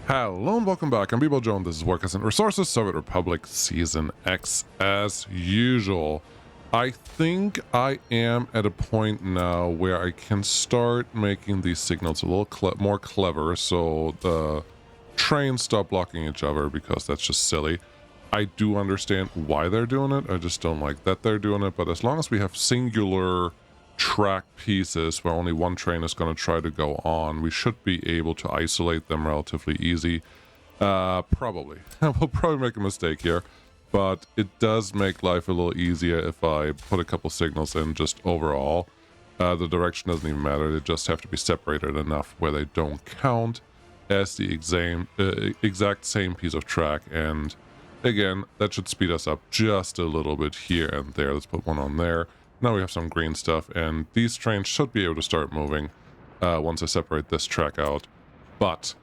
Hello and welcome back. I'm Bebo Joe and this is Workers and Resources, Soviet Republic Season X as usual. I think I am at a point now where I can start making these signals a little more clever so the trains stop blocking each other because that's just silly. I do understand why they're doing it, I just don't like that they're doing it, but as long as we have singular track pieces where only one train is going to try to go on, we should be able to isolate them relatively easy. Probably. We'll probably make a mistake here, but it does make life a little easier if I put a couple signals in just overall. The direction doesn't even matter, they just have to be separated enough where they don't count as the exact same piece of track, and again, that should speed us up just a little bit here and there. Let's put one on there. Now we have some green stuff, and these trains should be able to start moving once I separate this track out. But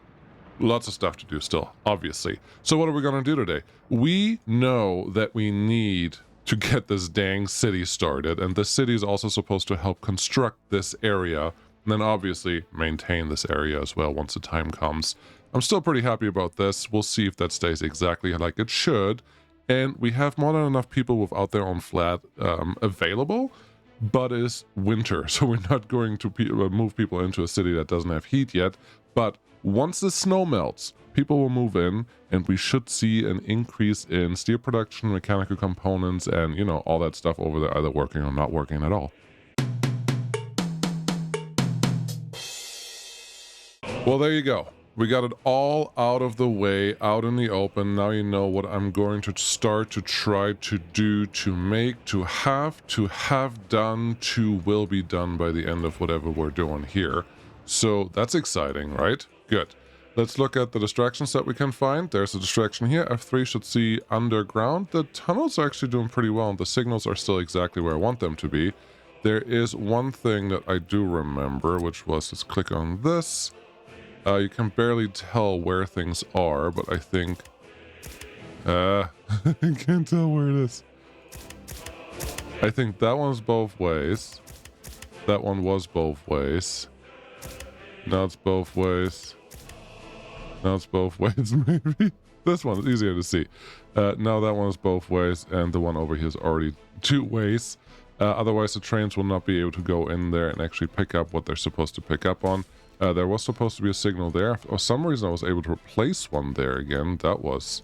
lots of stuff to do still, obviously. So what are we going to do today? We know that we need to get this dang city started, and this city is also supposed to help construct this area, and then obviously maintain this area as well once the time comes. I'm still pretty happy about this. We'll see if that stays exactly like it should. And we have more than enough people without their own flat available, but it's winter, so we're not going to move people into a city that doesn't have heat yet. But once the snow melts, people will move in, and we should see an increase in steel production, mechanical components, and, you know, all that stuff over there either working or not working at all. Well, there you go. We got it all out of the way, out in the open. Now you know what I'm going to start to try to do, to make, to have done, to will be done by the end of whatever we're doing here. So that's exciting, right? Good. Let's look at the distractions that we can find. There's a distraction here. F3 should see underground. The tunnels are actually doing pretty well, and the signals are still exactly where I want them to be. There is one thing that I do remember, which was, let's click on this. You can barely tell where things are, but I think... I can't tell where it is. I think that one's both ways. That one was both ways. Now it's both ways. Now it's both ways, maybe. This one is easier to see. Now that one is both ways, and the one over here is already two ways. Otherwise, the trains will not be able to go in there and actually pick up what they're supposed to pick up on. There was supposed to be a signal there. For some reason, I was able to replace one there again. That was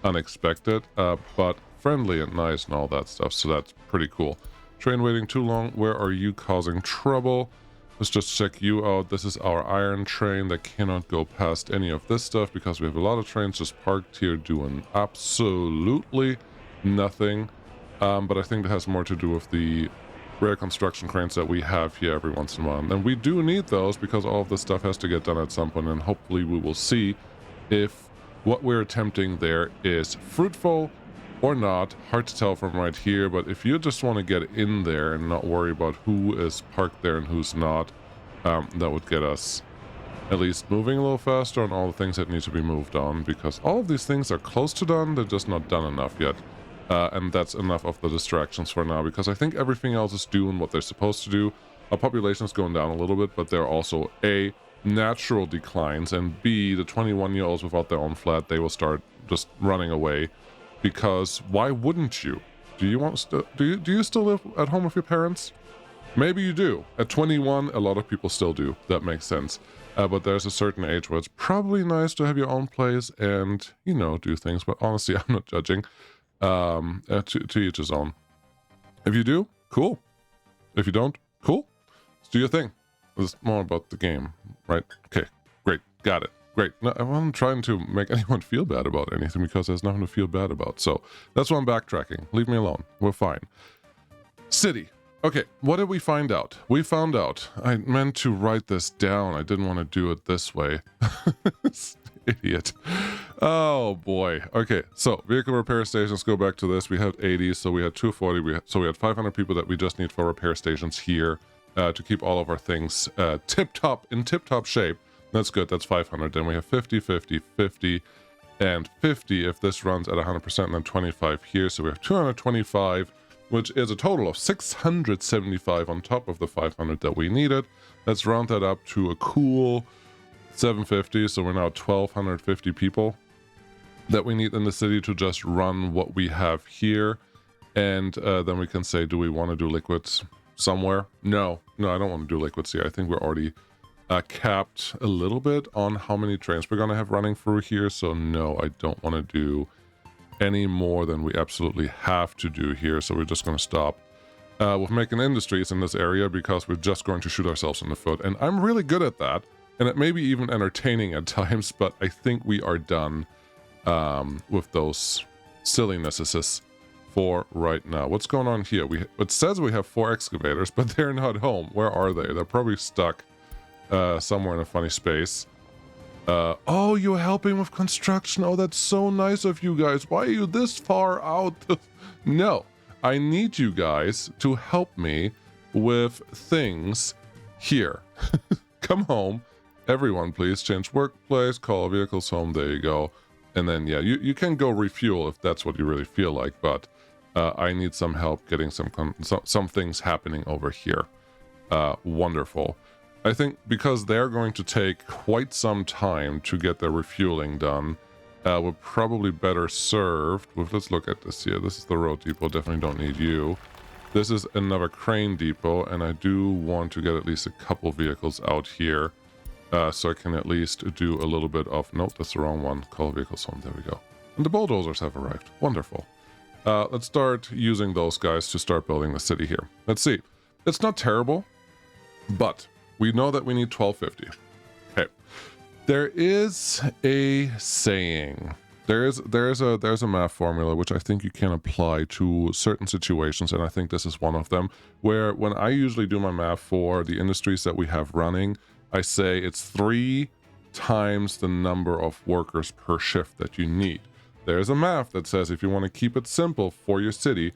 unexpected, but friendly and nice and all that stuff, so that's pretty cool. Train waiting too long. Where are you causing trouble? Let's just check you out. This is our iron train that cannot go past any of this stuff because we have a lot of trains just parked here doing absolutely nothing. But I think that has more to do with the rare construction cranes that we have here every once in a while. And we do need those because all of this stuff has to get done at some point, and hopefully we will see if what we're attempting there is fruitful or not. Hard to tell from right here, but if you just want to get in there and not worry about who is parked there and who's not, that would get us at least moving a little faster on all the things that need to be moved on, because all of these things are close to done, they're just not done enough yet. And that's enough of the distractions for now, because I think everything else is doing what they're supposed to do. Our population is going down a little bit, but there are also A, natural declines, and B, the 21-year-olds without their own flat, they will start just running away. Because why wouldn't you? Do you still live at home with your parents? Maybe you do. At 21, a lot of people still do. That makes sense. But there's a certain age where it's probably nice to have your own place and, you know, do things. But honestly, I'm not judging. To each his own. If you do, cool. If you don't, cool. Let's do your thing. It's more about the game, right? Okay, great, got it. Great. No, I'm not trying to make anyone feel bad about anything because there's nothing to feel bad about. So that's why I'm backtracking. Leave me alone. We're fine. City. Okay, what did we find out? We found out. I meant to write this down. I didn't want to do it this way. Idiot. Oh boy. Okay, so vehicle repair stations, go back to this. We had 80, so we had 240. So we had 500 people that we just need for repair stations here to keep all of our things in tip-top shape. That's good. That's 500. Then we have 50, 50, 50, and 50 if this runs at 100%, and then 25 here. So we have 225, which is a total of 675 on top of the 500 that we needed. Let's round that up to a cool 750, so we're now 1,250 people that we need in the city to just run what we have here. And then we can say, do we want to do liquids somewhere? No, I don't want to do liquids here. I think we're already capped a little bit on how many trains we're going to have running through here. So no, I don't want to do any more than we absolutely have to do here. So we're just going to stop with making industries in this area because we're just going to shoot ourselves in the foot. And I'm really good at that. And it may be even entertaining at times, but I think we are done with those sillinesses for right now. What's going on here? It says we have 4 excavators, but they're not home. Where are they? They're probably stuck somewhere in a funny space. Oh, you're helping with construction. Oh, that's so nice of you guys. Why are you this far out? No, I need you guys to help me with things here. Come home. Everyone, please change workplace, call vehicles home. There you go. And then, yeah, you can go refuel if that's what you really feel like, but I need some help getting some things happening over here. Wonderful. I think because they're going to take quite some time to get their refueling done, we're probably better served with, let's look at this here. This is the road depot, definitely don't need you. This is another crane depot, and I do want to get at least a couple vehicles out here. So I can at least do a little bit of... Nope, that's the wrong one. Call vehicles home. There we go. And the bulldozers have arrived. Wonderful. Let's start using those guys to start building the city here. Let's see. It's not terrible, but we know that we need 1250. Okay. There is a saying. There's a math formula which I think you can apply to certain situations, and I think this is one of them, where when I usually do my math for the industries that we have running, I say it's 3 times the number of workers per shift that you need. There's a math that says if you want to keep it simple for your city,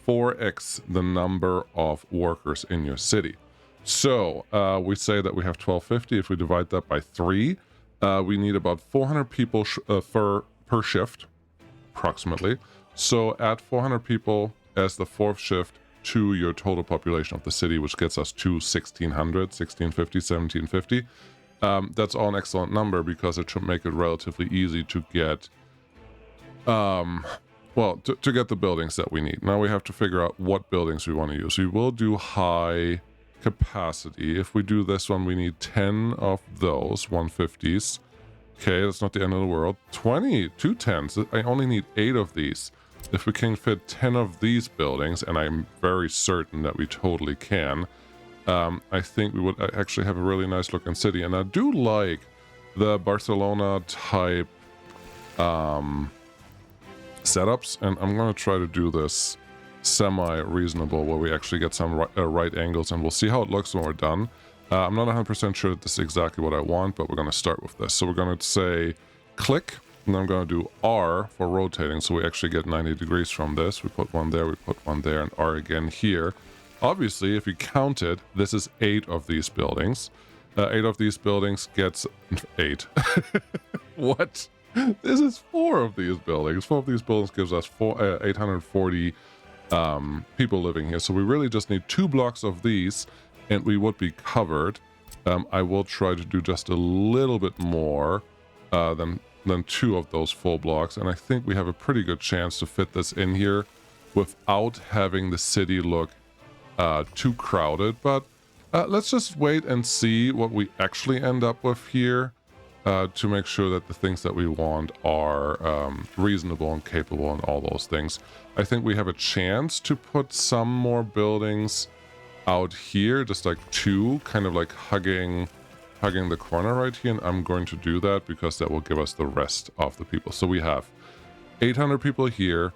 4x the number of workers in your city. So we say that we have 1250. If we divide that by 3, we need about 400 people per shift, approximately. So add 400 people as the 4th shift to your total population of the city, which gets us to 1600, 1650, 1750. That's all an excellent number because it should make it relatively easy to get, to get the buildings that we need. Now we have to figure out what buildings we want to use. We will do high capacity. If we do this one, we need 10 of those 150s. Okay, that's not the end of the world. 2 10s. I only need 8 of these. If we can fit 10 of these buildings, and I'm very certain that we totally can, I think we would actually have a really nice looking city. And I do like the Barcelona type setups, and I'm going to try to do this semi-reasonable where we actually get some right angles, and we'll see how it looks when we're done. I'm not 100% sure that this is exactly what I want, but we're going to start with this. So we're going to say click. And I'm going to do R for rotating, so we actually get 90 degrees from this. We put one there, we put one there, and R again here. Obviously, if you count it, this is 8 of these buildings. 8 of these buildings gets 8. What? This is 4 of these buildings. 4 of these buildings gives us 840 people living here. So we really just need 2 blocks of these, and we would be covered. I will try to do just a little bit more than 2 of those full blocks, and I think we have a pretty good chance to fit this in here without having the city look too crowded. But let's just wait and see what we actually end up with here to make sure that the things that we want are reasonable and capable and all those things. I think we have a chance to put some more buildings out here, just like 2, kind of like hugging the corner right here, and I'm going to do that because that will give us the rest of the people. So we have 800 people here.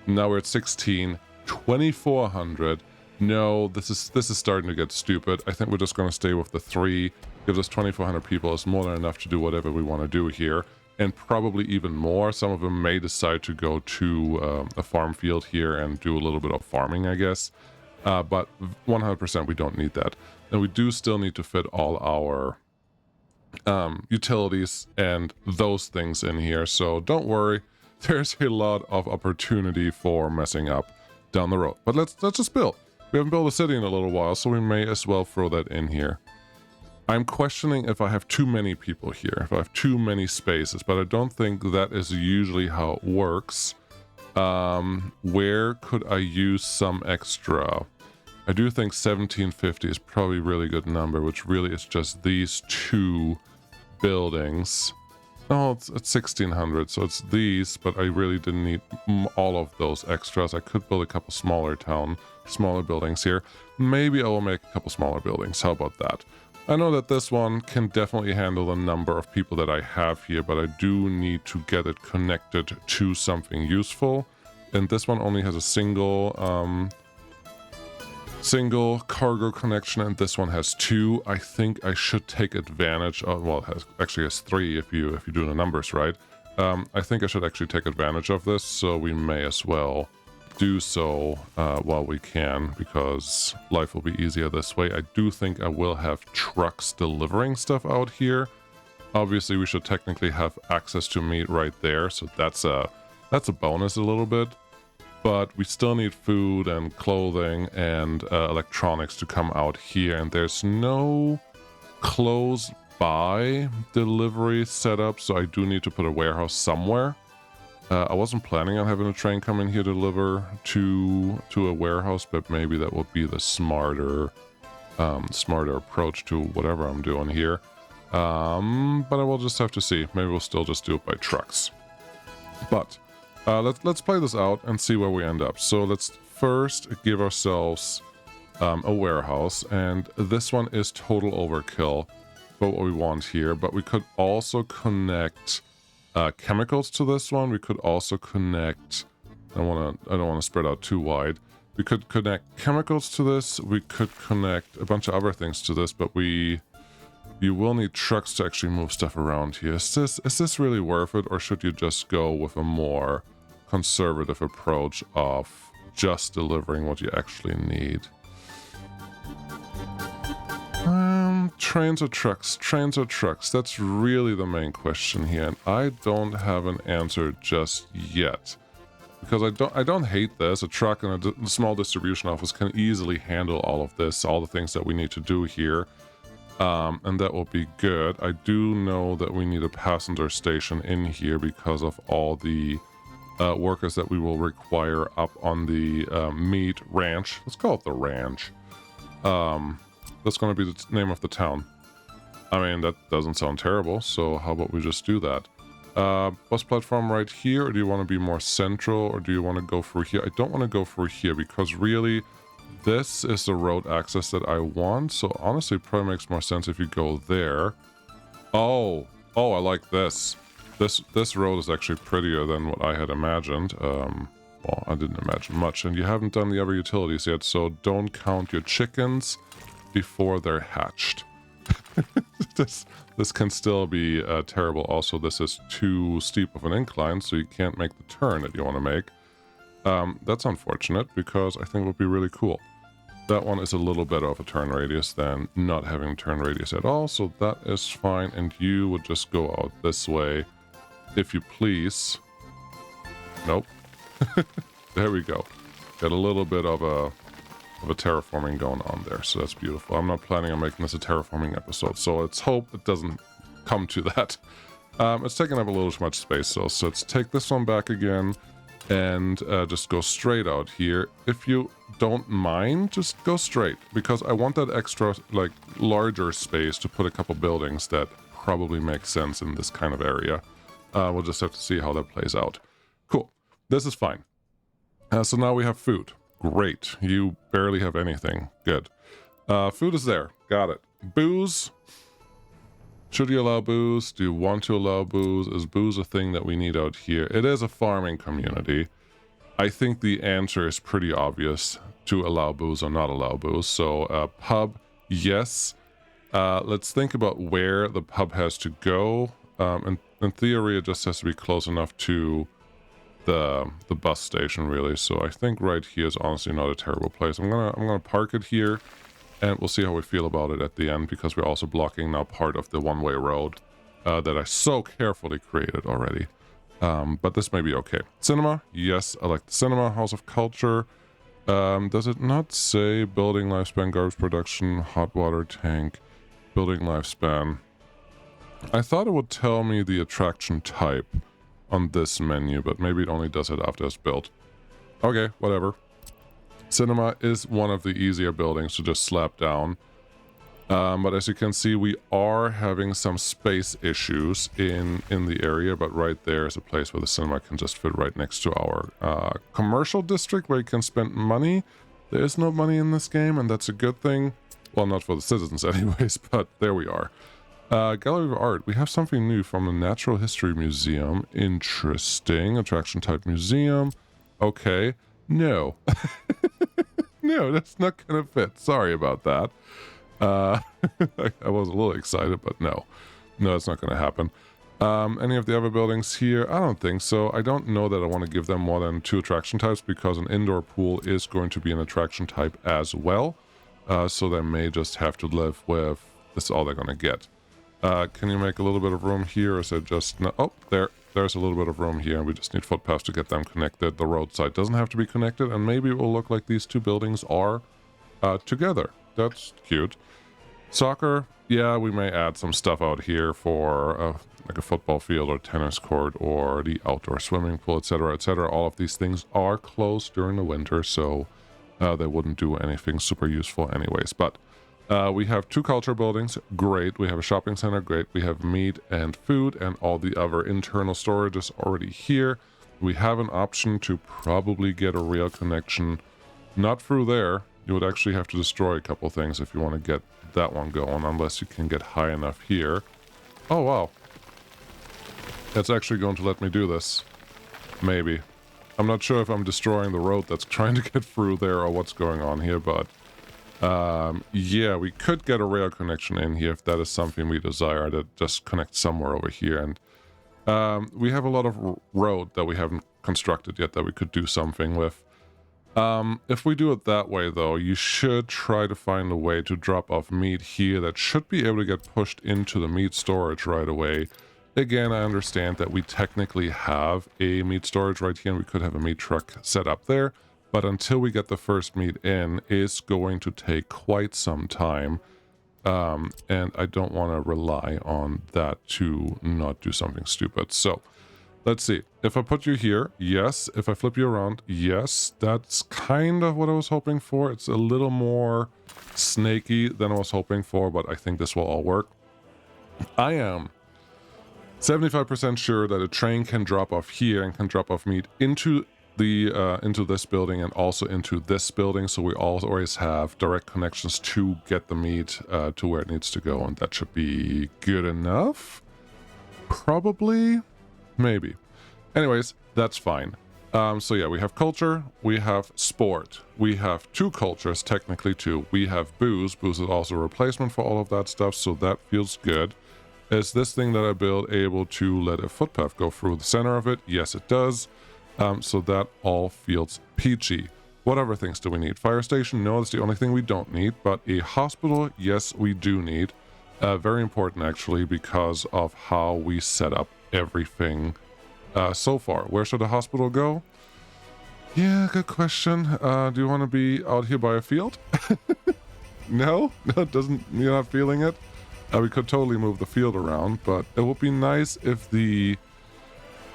Now we're at 16, 2400. No, this is starting to get stupid. I think we're just going to stay with the 3. Gives us 2400 people. Is more than enough to do whatever we want to do here, and probably even more. Some of them may decide to go to a farm field here and do a little bit of farming, I guess. But 100% we don't need that. And we do still need to fit all our utilities and those things in here, so don't worry, there's a lot of opportunity for messing up down the road. But let's just build. We haven't built a city in a little while, so we may as well throw that in here. I'm questioning if I have too many people here, if I have too many spaces, but I don't think that is usually how it works. Where could I use some extra? I do think 1750 is probably a really good number, which really is just these two buildings. Oh, it's 1600, so it's these, but I really didn't need all of those extras. I could build a couple smaller buildings here. Maybe I will make a couple smaller buildings. How about that? I know that this one can definitely handle the number of people that I have here, but I do need to get it connected to something useful. And this one only has a single cargo connection, and this one has two. I think I should take advantage of, well, it actually has three if you do the numbers right. I think I should actually take advantage of this, so we may as well do so while we can, because life will be easier this way. I do think I will have trucks delivering stuff out here. Obviously, we should technically have access to meat right there, so that's a bonus a little bit. But we still need food and clothing and electronics to come out here, and there's no close by delivery setup, so I do need to put a warehouse somewhere. I wasn't planning on having a train come in here to deliver to a warehouse, but maybe that would be the smarter approach to whatever I'm doing here. But I will just have to see. Maybe we'll still just do it by trucks. But let's play this out and see where we end up. So let's first give ourselves a warehouse, and this one is total overkill for what we want here. But we could also connect chemicals to this one. We could also connect, I don't want to spread out too wide. We could connect chemicals to this. We could connect a bunch of other things to this, but you will need trucks to actually move stuff around here. Is this really worth it, or should you just go with a more conservative approach of just delivering what you actually need? Trains or trucks? Trains or trucks? That's really the main question here, and I don't have an answer just yet. Because I don't hate this. A truck and a small distribution office can easily handle all of this, all the things that we need to do here. And that will be good. I do know that we need a passenger station in here because of all the workers that we will require up on the meat ranch. Let's call it the ranch. That's going to be the name of the town. I mean, that doesn't sound terrible, so how about we just do that? Bus platform right here, or do you want to be more central, or do you want to go through here? I don't want to go through here because really this is the road access that I want, so honestly it probably makes more sense if you go there. Oh, I like this. This road is actually prettier than what I had imagined. Well, I didn't imagine much, and you haven't done the other utilities yet, so don't count your chickens before they're hatched. This can still be terrible. Also, this is too steep of an incline, so you can't make the turn that you want to make. That's unfortunate, because I think it would be really cool. That one is a little better of a turn radius than not having turn radius at all, so that is fine, and you would just go out this way, if you please. Nope. There we go. Got a little bit of a terraforming going on there, so that's beautiful. I'm not planning on making this a terraforming episode, so let's hope it doesn't come to that. It's taking up a little too much space, so let's take this one back again and just go straight out here. If you don't mind, just go straight, because I want that extra, like, larger space to put a couple buildings that probably make sense in this kind of area. We'll just have to see how that plays out. Cool. This is fine. So now we have food. Great. You barely have anything. Good. Food is there. Got it. Booze. Should you allow booze? Do you want to allow booze? Is booze a thing that we need out here? It is a farming community. I think the answer is pretty obvious to allow booze or not allow booze. So pub, yes. Let's think about where the pub has to go. And in theory, it just has to be close enough to the bus station, really. So I think right here is honestly not a terrible place. I'm gonna park it here, and we'll see how we feel about it at the end, because we're also blocking now part of the one-way road that I so carefully created already. But this may be okay. Cinema, yes, I like the cinema. House of Culture. Does it not say building lifespan, garbage production, hot water tank? Building lifespan. I thought it would tell me the attraction type on this menu, but maybe it only does it after it's built. Okay, whatever. Cinema is one of the easier buildings to just slap down. But as you can see, we are having some space issues in the area, but right there is a place where the cinema can just fit right next to our commercial district where you can spend money. There is no money in this game, and that's a good thing. Well, not for the citizens anyways, but there we are. Gallery of Art. We have something new from the Natural History Museum. Interesting. Attraction type museum. Okay. No. No, that's not gonna fit. Sorry about that. I was a little excited, but no. No, it's not gonna happen. Any of the other buildings here? I don't think so. I don't know that I want to give them more than 2 attraction types because an indoor pool is going to be an attraction type as well. So they may just have to live with this is all they're gonna get. Can you make a little bit of room here? Or is it just no? Oh, there's a little bit of room here. We just need footpaths to get them connected. The roadside doesn't have to be connected, and maybe it will look like these 2 buildings are together. That's cute. Soccer, yeah, we may add some stuff out here for like a football field or tennis court or the outdoor swimming pool, etc., etc. All of these things are closed during the winter, so they wouldn't do anything super useful anyways. But we have 2 culture buildings, great. We have a shopping center, great. We have meat and food, and all the other internal storage is already here. We have an option to probably get a rail connection, not through there. You would actually have to destroy a couple things if you want to get that one going, unless you can get high enough here. Oh, wow. It's actually going to let me do this. Maybe. I'm not sure if I'm destroying the road that's trying to get through there or what's going on here, but yeah, we could get a rail connection in here if that is something we desire, to just connect somewhere over here. And we have a lot of road that we haven't constructed yet that we could do something with. If we do it that way, though, you should try to find a way to drop off meat here that should be able to get pushed into the meat storage right away. Again, I understand that we technically have a meat storage right here, and we could have a meat truck set up there, but until we get the first meat in, it's going to take quite some time, and I don't want to rely on that to not do something stupid. So let's see. If I put you here, yes. If I flip you around, yes. That's kind of what I was hoping for. It's a little more snaky than I was hoping for, but I think this will all work. I am 75% sure that a train can drop off here and can drop off meat into the into this building and also into this building, so we always have direct connections to get the meat to where it needs to go, and that should be good enough. Probably. Maybe. Anyways, that's fine. So yeah, we have culture, we have sport, we have 2 cultures, technically 2. We have booze. Booze is also a replacement for all of that stuff, so that feels good. Is this thing that I built able to let a footpath go through the center of it? Yes, it does. So that all feels peachy. What other things do we need? Fire station? No, that's the only thing we don't need. But a hospital? Yes, we do need. Very important, actually, because of how we set up everything so far. Where should the hospital go? Yeah, good question. Do you want to be out here by a field? No? No, it doesn't. You're not feeling it? We could totally move the field around, but it would be nice if the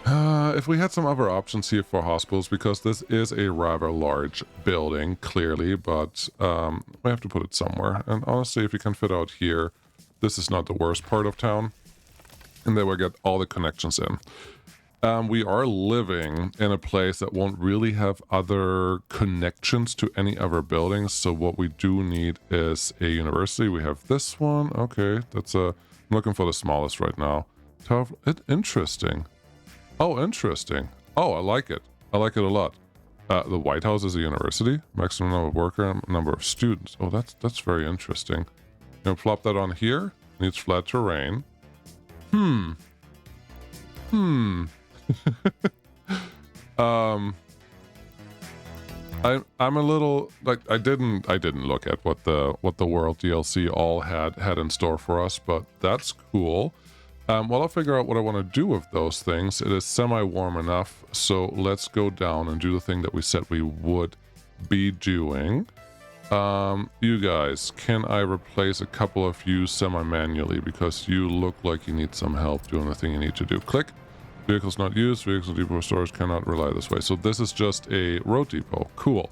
if we had some other options here for hospitals, because this is a rather large building, clearly, but we have to put it somewhere. And honestly, if you can fit out here, this is not the worst part of town. And then we'll get all the connections in. We are living in a place that won't really have other connections to any other buildings, so what we do need is a university. We have this one. Okay, that's I'm looking for the smallest right now. Interesting. Oh, interesting. Oh, I like it. I like it a lot. The White House is a university. Maximum number of worker, number of students. Oh, that's very interesting. You know, plop that on here. Needs flat terrain. I'm a little like I didn't look at what the World DLC all had in store for us, but that's cool. Well, I'll figure out what I want to do with those things. It is semi-warm enough, so let's go down and do the thing that we said we would be doing. You guys, can I replace a couple of you semi-manually because you look like you need some help doing the thing you need to do. Click. Vehicles not used. Vehicles depot storage cannot rely this way. So this is just a road depot. Cool.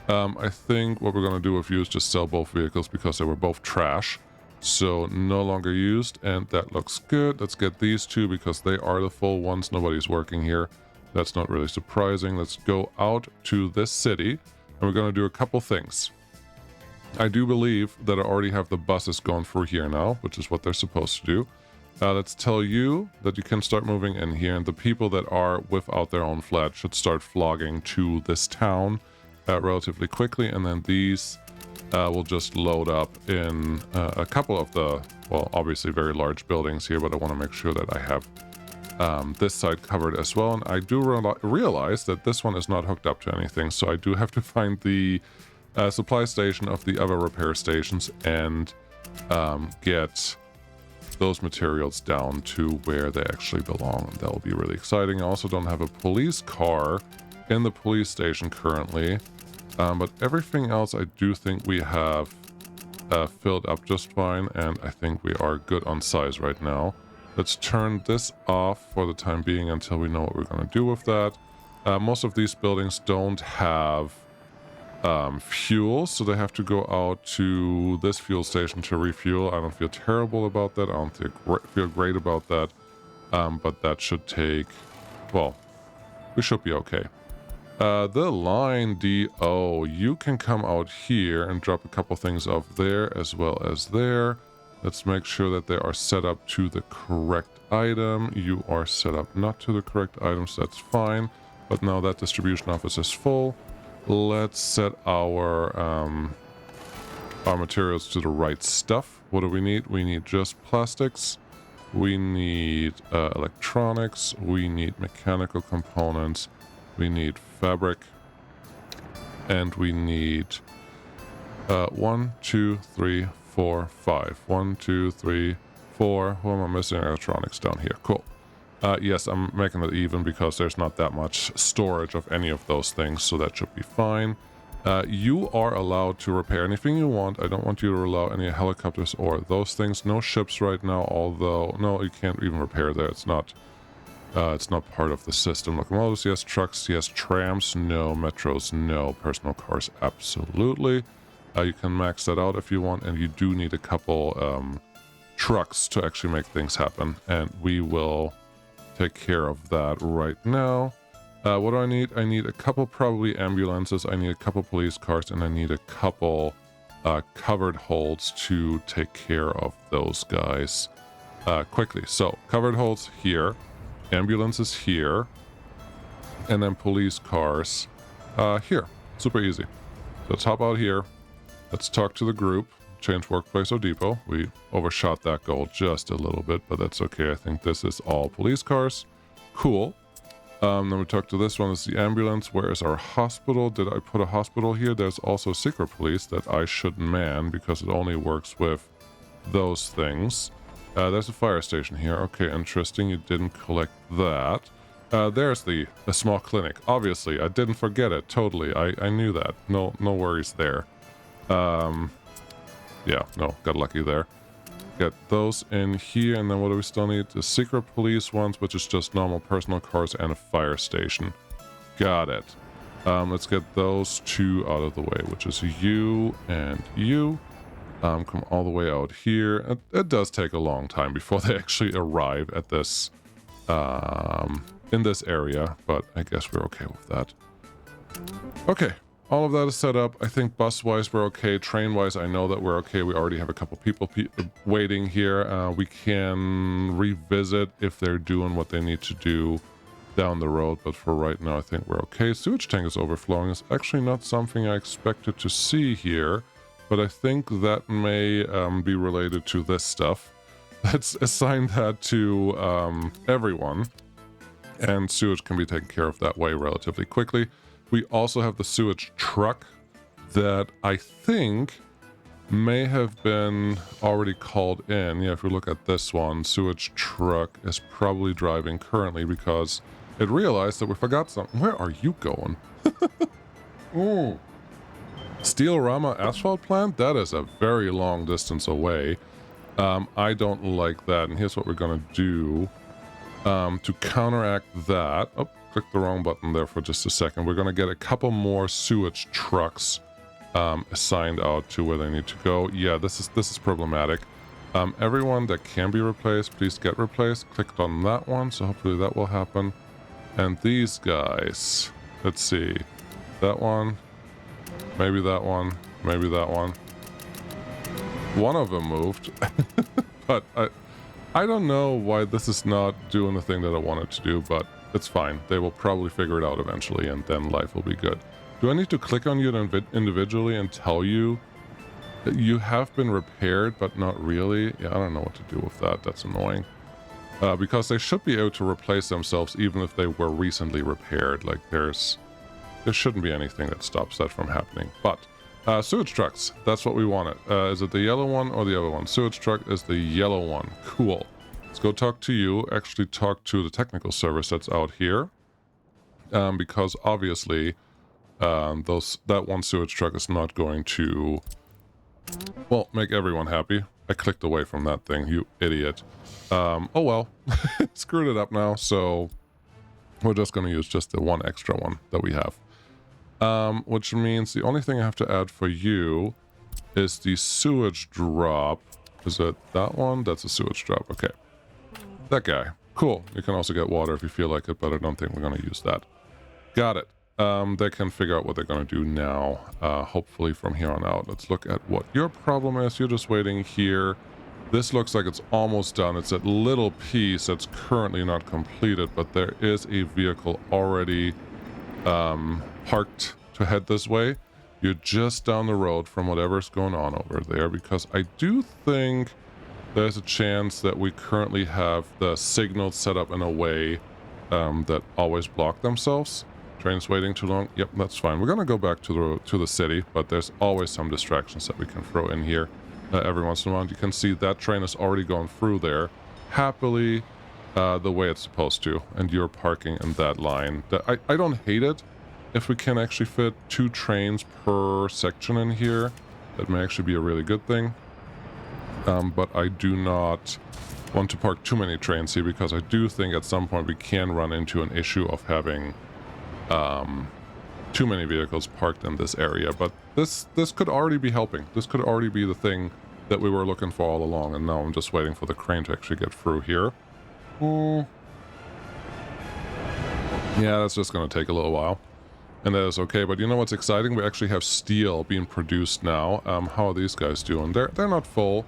I think what we're going to do with you is just sell both vehicles because they were both trash. So no longer used, and that looks good. Let's get these two because they are the full ones. Nobody's working here. That's not really surprising. Let's go out to this city, and we're going to do a couple things. I do believe that I already have the buses going through here now, which is what they're supposed to do. Let's tell you that you can start moving in here, and the people that are without their own flat should start flogging to this town relatively quickly, and then these will just load up in a couple of the, well, obviously very large buildings here, but I want to make sure that I have this side covered as well. And I do realize that this one is not hooked up to anything, so I do have to find the supply station of the other repair stations and get those materials down to where they actually belong. That will be really exciting. I also don't have a police car in the police station currently, but everything else I do think we have filled up just fine, and I think we are good on size right now. Let's turn this off for the time being until we know what we're going to do with that. Most of these buildings don't have fuel, so they have to go out to this fuel station to refuel. I don't feel terrible about that. I don't feel great about that, but that should take, well, we should be okay. The line DO, you can come out here and drop a couple things off there as well as there. Let's make sure that they are set up to the correct item. You are set up not to the correct items, that's fine. But now that distribution office is full, let's set our materials to the right stuff. What do we need? We need just plastics. We need electronics. We need mechanical components. We need fabric. And we need 1, 2, 3, 4, 5. 1, 2, 3, 4. Who am I missing? Electronics down here. Cool. Yes, I'm making it even because there's not that much storage of any of those things, so that should be fine. You are allowed to repair anything you want. I don't want you to allow any helicopters or those things. No ships right now, although, no, you can't even repair there. It's not part of the system. Locomotives, yes. Trucks, yes. Trams, no. Metros, no. Personal cars, absolutely. You can max that out if you want, and you do need a couple trucks to actually make things happen, and we will take care of that right now. What do I need? I need a couple probably ambulances, I need a couple police cars, and I need a couple covered holds to take care of those guys quickly. So covered holds here, ambulances here, and then police cars here. Super easy. Let's hop out here. Let's talk to the group. Change workplace or depot. We overshot that goal just a little bit, but that's okay. I think this is all police cars. Cool. Then we talk to this one. It's the ambulance. Where is our hospital? Did I put a hospital here? There's also secret police that I should man because it only works with those things. There's a fire station here. Okay, interesting. You didn't collect that. There's the small clinic. Obviously, I didn't forget it. Totally. I knew that. No worries there. Yeah, no, got lucky there. Get those in here, and then what do we still need? The secret police ones, which is just normal personal cars and a fire station. Got it. Let's get those two out of the way, which is you and you. Come all the way out here. It does take a long time before they actually arrive at this, in this area, but I guess we're okay with that. Okay. All of that is set up. I think bus-wise we're okay. Train-wise I know that we're okay. We already have a couple people waiting here. We can revisit if they're doing what they need to do down the road, but for right now I think we're okay. Sewage tank is overflowing. It's actually not something I expected to see here, but I think that may be related to this stuff. Let's assign that to everyone, and sewage can be taken care of that way relatively quickly. We also have the sewage truck that I think may have been already called in. Yeah, if we look at this one, sewage truck is probably driving currently because it realized that we forgot something. Where are you going? Steel-Rama asphalt plant? That is a very long distance away. I don't like that, and here's what we're gonna do to counteract that. Oh, click the wrong button there for just a second. We're gonna get a couple more sewage trucks assigned out to where they need to go. Yeah, this is problematic. Everyone that can be replaced, please get replaced. Clicked on that one, so hopefully that will happen. And these guys, let's see, that one, maybe that one, maybe that one. One of them moved, but I don't know why this is not doing the thing that I wanted to do, but it's fine. They will probably figure it out eventually, and then life will be good. Do I need to click on you individually and tell you that you have been repaired, but not really? Yeah, I don't know what to do with that. That's annoying. Because they should be able to replace themselves even if they were recently repaired. Like, there shouldn't be anything that stops that from happening. But sewage trucks, that's what we wanted. Is it the yellow one or the other one? Sewage truck is the yellow one. Cool. Let's go talk to you. Actually talk to the technical service that's out here. Because obviously that one sewage truck is not going to, well, make everyone happy. I clicked away from that thing, you idiot. Oh well, screwed it up now, so we're just going to use just the one extra one that we have. Which means the only thing I have to add for you is the sewage drop. Is it that one? That's a sewage drop, okay. That guy. Cool. You can also get water if you feel like it, but I don't think we're going to use that. Got it. They can figure out what they're going to do now, hopefully from here on out. Let's look at what your problem is. You're just waiting here. This looks like it's almost done. It's that little piece that's currently not completed, but there is a vehicle already parked to head this way. You're just down the road from whatever's going on over there, because I do think there's a chance that we currently have the signals set up in a way that always block themselves. Train's waiting too long. Yep, that's fine. We're gonna go back to the city, but there's always some distractions that we can throw in here every once in a while. You can see that train is already going through there happily the way it's supposed to, and you're parking in that line. I don't hate it if we can actually fit 2 trains per section in here. That may actually be a really good thing. But I do not want to park too many trains here, because I do think at some point we can run into an issue of having too many vehicles parked in this area. But this could already be helping. This could already be the thing that we were looking for all along, and now I'm just waiting for the crane to actually get through here. Yeah, that's just going to take a little while. And that is okay, but you know what's exciting? We actually have steel being produced now. How are these guys doing? They're not full.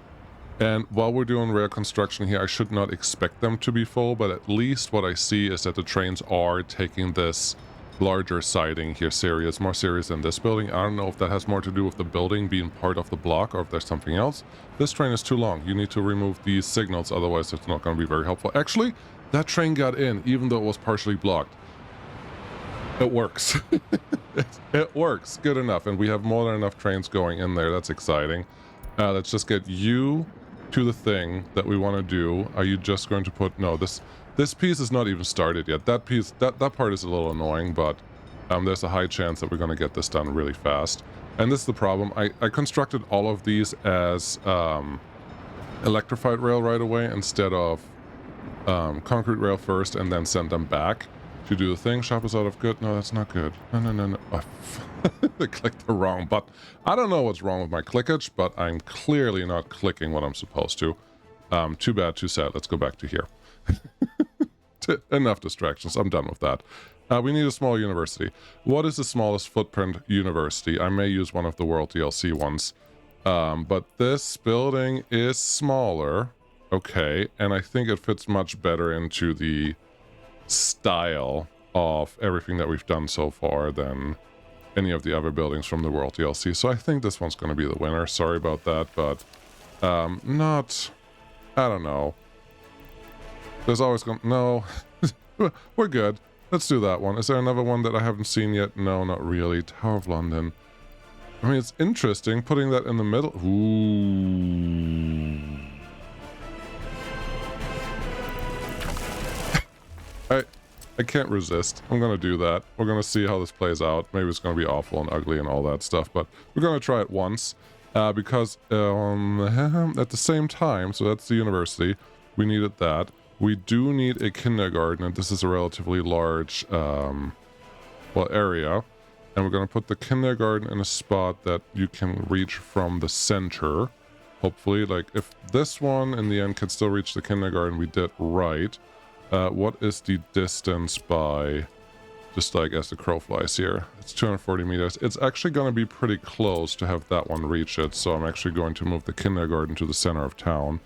And while we're doing rail construction here, I should not expect them to be full, but at least what I see is that the trains are taking this larger siding here serious, more serious than this building. I don't know if that has more to do with the building being part of the block or if there's something else. This train is too long. You need to remove these signals, otherwise it's not going to be very helpful. Actually, that train got in, even though it was partially blocked. It works. It works. Good enough. And we have more than enough trains going in there. That's exciting. Let's just get you to the thing that we want to do. Are you just going to put... No, this piece is not even started yet. That piece, that part is a little annoying, but there's a high chance that we're going to get this done really fast. And this is the problem. I constructed all of these as electrified rail right away instead of concrete rail first, and then send them back to do the thing. Shop is out of good. No, that's not good. No. I clicked the wrong button. I don't know what's wrong with my clickage, but I'm clearly not clicking what I'm supposed to. Too bad, too sad. Let's go back to here. Enough distractions. I'm done with that. We need a small university. What is the smallest footprint university? I may use one of the World DLC ones. But this building is smaller. Okay, and I think it fits much better into the style of everything that we've done so far than any of the other buildings from the World DLC. So I think this one's going to be the winner. Sorry about that, but not... I don't know. There's always going... No. We're good. Let's do that one. Is there another one that I haven't seen yet? No, not really. Tower of London. I mean, it's interesting putting that in the middle. Ooh. I can't resist. I'm gonna do that. We're gonna see how this plays out. Maybe it's gonna be awful and ugly and all that stuff, but we're gonna try it once. Because at the same time, so that's the university, we needed that. We do need a kindergarten, and this is a relatively large area. And we're going to put the kindergarten in a spot that you can reach from the center. Hopefully, like, if this one in the end can still reach the kindergarten, we did right. What is the distance by, just like as the crow flies here? It's 240 meters. It's actually going to be pretty close to have that one reach it, so I'm actually going to move the kindergarten to the center of town.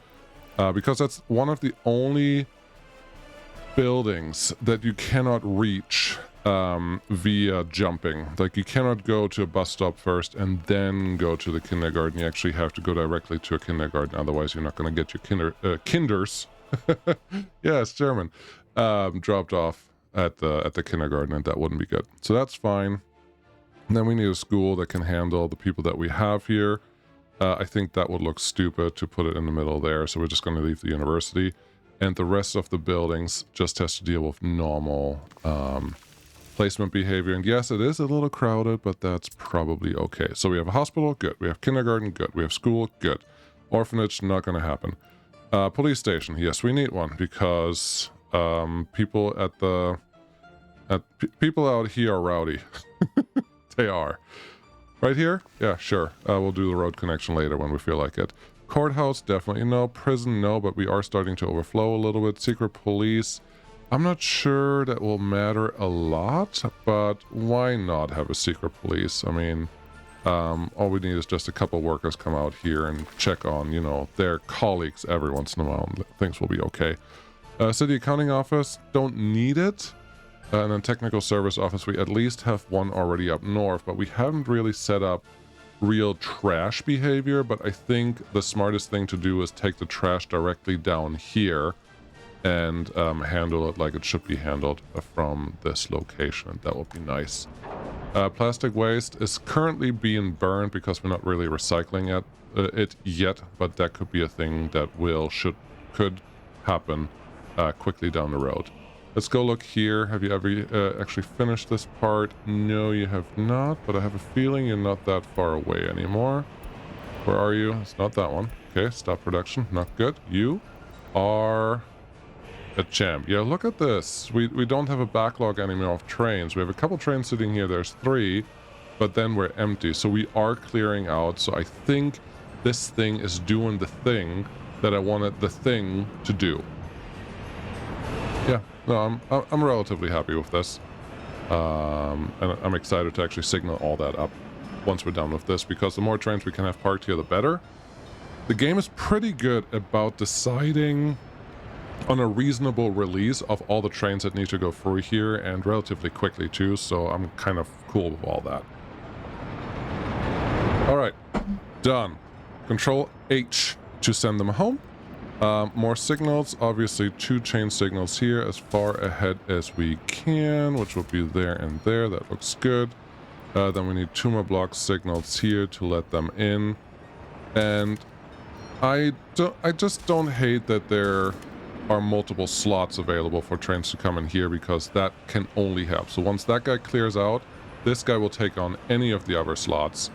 Because that's one of the only buildings that you cannot reach via jumping. Like, you cannot go to a bus stop first and then go to the kindergarten. You actually have to go directly to a kindergarten, otherwise you're not going to get your kinders yeah, it's German, dropped off at the kindergarten, and that wouldn't be good. So that's fine. And then we need a school that can handle the people that we have here. I think that would look stupid to put it in the middle there, so we're just going to leave the university, and the rest of the buildings just has to deal with normal placement behavior. And yes, it is a little crowded, but that's probably okay. So we have a hospital, good. We have kindergarten, good. We have school, good. Orphanage, not going to happen. Police station, yes, we need one, because people people out here are rowdy. They are. Right here? Yeah, sure. We'll do the road connection later when we feel like it. Courthouse, definitely no. Prison, no, but we are starting to overflow a little bit. Secret police, I'm not sure that will matter a lot, but why not have a secret police? I mean, all we need is just a couple workers come out here and check on, you know, their colleagues every once in a while, and things will be okay. City accounting office, don't need it. And then technical service office, we at least have one already up north, but we haven't really set up real trash behavior. But I think the smartest thing to do is take the trash directly down here and handle it like it should be handled from this location. That would be nice. Plastic waste is currently being burned because we're not really recycling it yet, but that could be a thing that could happen quickly down the road. Let's go look here. Have you ever actually finished this part? No, you have not, but I have a feeling you're not that far away anymore. Where are you? It's not that one. Okay, stop production. Not good. You are a champ. Yeah, look at this. We don't have a backlog anymore of trains. We have a couple trains sitting here. There's 3, but then we're empty. So we are clearing out. So I think this thing is doing the thing that I wanted the thing to do. Yeah, no, I'm relatively happy with this. And I'm excited to actually signal all that up once we're done with this, because the more trains we can have parked here, the better. The game is pretty good about deciding on a reasonable release of all the trains that need to go through here, and relatively quickly too, so I'm kind of cool with all that. Alright, done. Control H to send them home. More signals, obviously 2 chain signals here as far ahead as we can, which will be there and there. That looks good. Then we need 2 more block signals here to let them in. And I just don't hate that there are multiple slots available for trains to come in here, because that can only help. So once that guy clears out, this guy will take on any of the other slots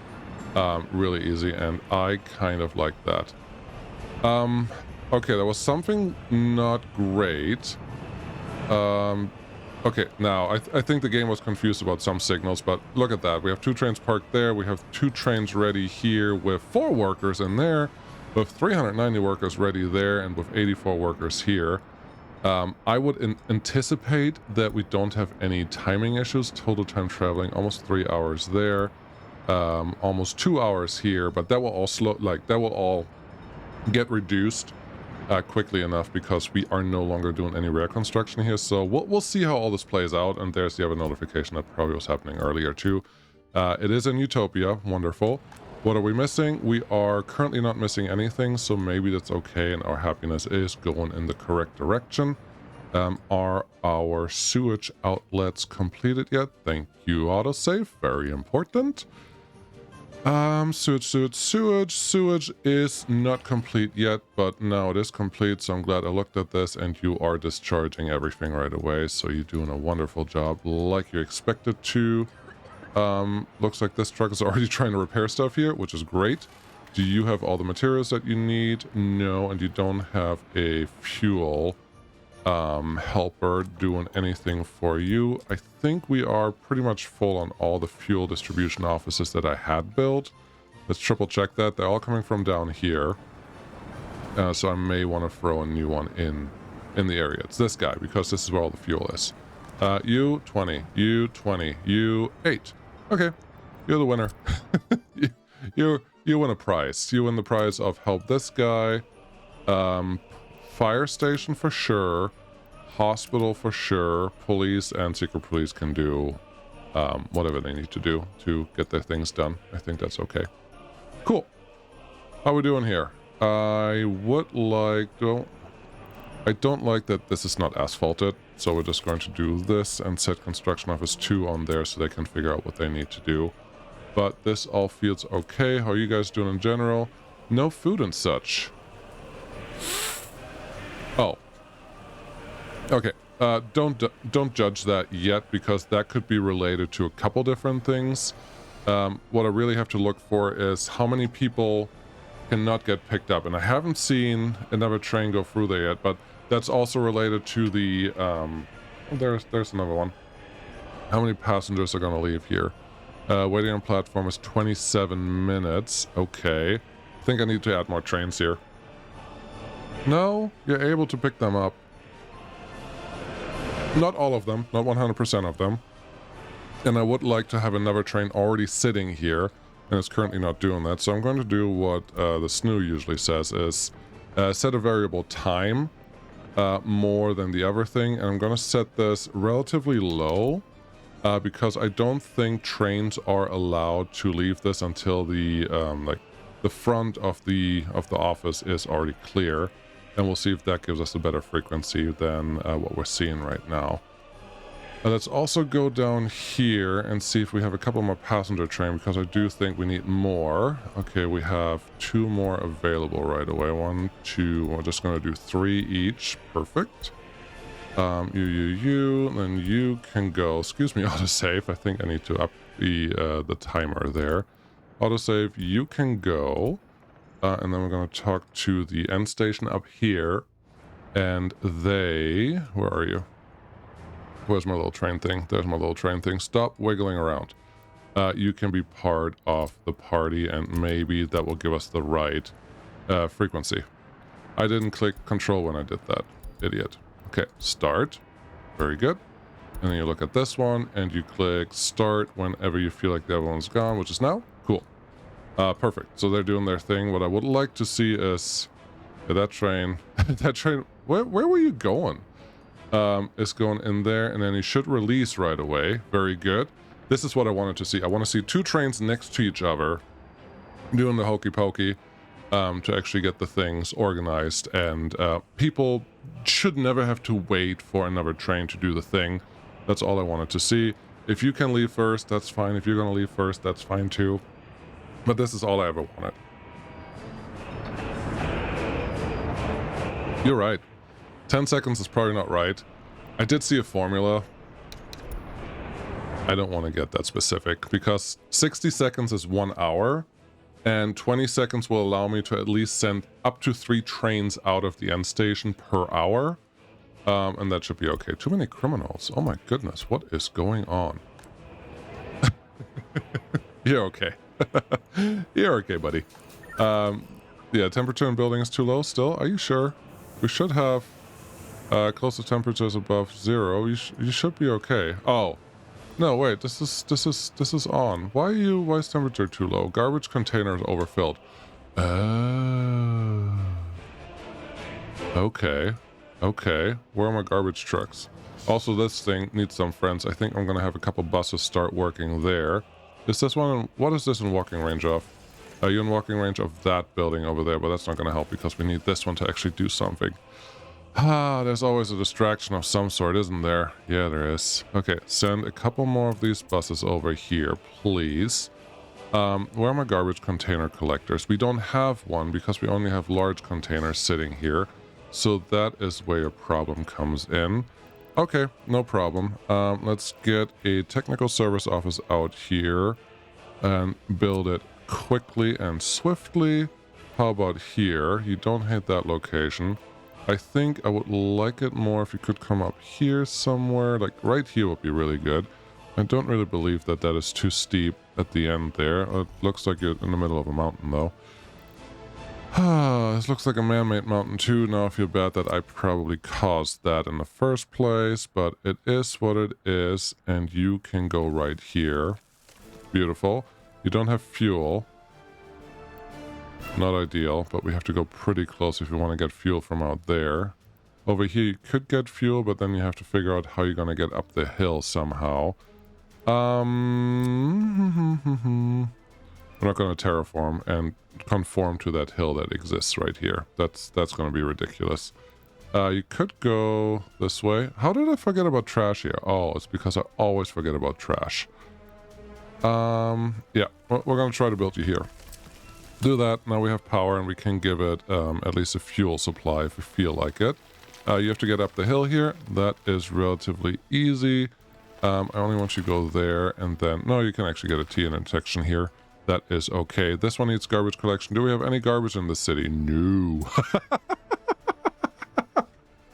really easy, and I kind of like that. Okay, there was something not great. Okay, now I think the game was confused about some signals, but look at that. We have 2 trains parked there. We have 2 trains ready here with 4 workers in there, with 390 workers ready there, and with 84 workers here. I would anticipate that we don't have any timing issues. Total time traveling, almost 3 hours there. Almost 2 hours here, but that will all get reduced quickly enough, because we are no longer doing any rail construction here. So we'll see how all this plays out. And there's the other notification that probably was happening earlier too. It is in Utopia. Wonderful. What are we missing? We are currently not missing anything, so maybe that's okay, and our happiness is going in the correct direction. Are our sewage outlets completed yet? Thank you, autosave. Very important. Sewage is not complete yet, but now it is complete, so I'm glad I looked at this, and you are discharging everything right away, so you're doing a wonderful job, like you expected to. Looks like this truck is already trying to repair stuff here, which is great. Do you have all the materials that you need? No, and you don't have a fuel helper doing anything for you. I think we are pretty much full on all the fuel distribution offices that I had built. Let's triple check that. They're all coming from down here. So I may want to throw a new one in the area. It's this guy, because this is where all the fuel is. You 20, you 20, you 8. Okay, you're the winner. you win a prize. You win the prize of help this guy. Fire station for sure, hospital for sure, police and secret police can do whatever they need to do to get their things done. I think that's okay. Cool. How are we doing here? I don't like that this is not asphalted, so we're just going to do this and set construction office 2 on there so they can figure out what they need to do. But this all feels okay. How are you guys doing in general? No food and such. Oh. Okay. Don't judge that yet, because that could be related to a couple different things. What I really have to look for is how many people cannot get picked up, and I haven't seen another train go through there yet, but that's also related to the there's another one. How many passengers are going to leave here? Waiting on platform is 27 minutes. Okay. I think I need to add more trains here. No, you're able to pick them up. Not all of them, not 100% of them. And I would like to have another train already sitting here, and it's currently not doing that. So I'm going to do what the SNU usually says, is set a variable time more than the other thing. And I'm going to set this relatively low because I don't think trains are allowed to leave this until the the front of the office is already clear. And we'll see if that gives us a better frequency than what we're seeing right now. Let's also go down here and see if we have a couple more passenger train, because I do think we need more. Okay, we have 2 more available right away. 1, 2, we're just going to do 3 each. Perfect. Then you can go. Excuse me, autosave. I think I need to up the timer there. Autosave, you can go. And then we're going to talk to the end station up here. And they... Where are you? Where's my little train thing? There's my little train thing. Stop wiggling around. You can be part of the party, and maybe that will give us the right frequency. I didn't click control when I did that. Idiot. Okay, start. Very good. And then you look at this one, and you click start whenever you feel like the other one's gone, which is now. Cool. Perfect. So they're doing their thing. What I would like to see is that train. That train. Where were you going? Is going in there, and then he should release right away. Very good. This is what I wanted to see. I want to see 2 trains next to each other doing the hokey pokey to actually get the things organized, and people should never have to wait for another train to do the thing. That's all I wanted to see. If you can leave first, that's fine. If you're going to leave first, that's fine too. But this is all I ever wanted. You're right. 10 seconds is probably not right. I did see a formula. I don't want to get that specific, because 60 seconds is 1 hour, and 20 seconds will allow me to at least send up to 3 trains out of the end station per hour. And that should be okay. Too many criminals. Oh my goodness, what is going on? You're okay. You're okay, buddy. Yeah, temperature in building is too low still. Are you sure? We should have close to temperatures above 0. You should be okay. Oh, no, wait. This is on. Why is temperature too low? Garbage container is overfilled. Okay. Okay. Where are my garbage trucks? Also, this thing needs some friends. I think I'm gonna have a couple buses start working there. Is this one? What is this in walking range of? Are you in walking range of that building over there? But that's not gonna help, because we need this one to actually do something. Ah, there's always a distraction of some sort, isn't there? Yeah, there is. Okay, send a couple more of these buses over here, please. Where are my garbage container collectors? We don't have one because we only have large containers sitting here. So that is where your problem comes in. Okay, no problem. Let's get a technical service office out here and build it quickly and swiftly. How about here? You don't hate that location. I think I would like it more if you could come up here somewhere. Like right here would be really good. I don't really believe that that is too steep at the end there. It looks like you're in the middle of a mountain though. This looks like a man-made mountain too. Now I feel bad that I probably caused that in the first place, but it is what it is, and you can go right here. Beautiful. You don't have fuel. Not ideal, but we have to go pretty close if you want to get fuel from out there. Over here you could get fuel, but then you have to figure out how you're going to get up the hill somehow. We're not going to terraform and conform to that hill that exists right here. That's going to be ridiculous. You could go this way. How did I forget about trash here? Oh, it's because I always forget about trash. Yeah, we're going to try to build you here. Do that. Now we have power and we can give it at least a fuel supply if we feel like it. You have to get up the hill here. That is relatively easy. I only want you to go there and then... No, you can actually get a T intersection here. That is okay. This one needs garbage collection. Do we have any garbage in the city? No.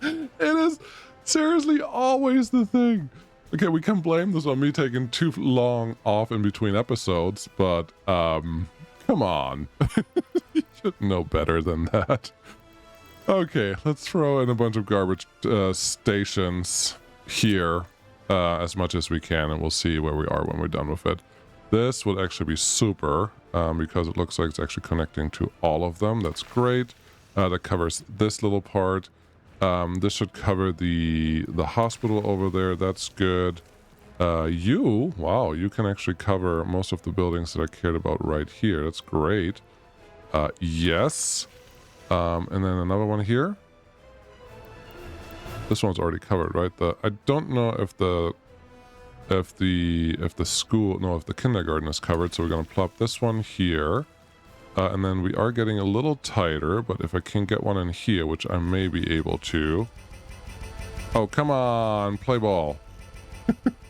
It is seriously always the thing. Okay, we can blame this on me taking too long off in between episodes, but come on. You should know better than that. Okay, let's throw in a bunch of garbage stations here as much as we can, and we'll see where we are when we're done with it. This would actually be super because it looks like it's actually connecting to all of them. That's great. That covers this little part. This should cover the hospital over there. That's good. Wow, you can actually cover most of the buildings that I cared about right here. That's great. Yes. And then another one here. This one's already covered, right? I don't know if the kindergarten is covered, so we're going to plop this one here. And then we are getting a little tighter, but if I can get one in here, which I may be able to. Oh, come on, play ball.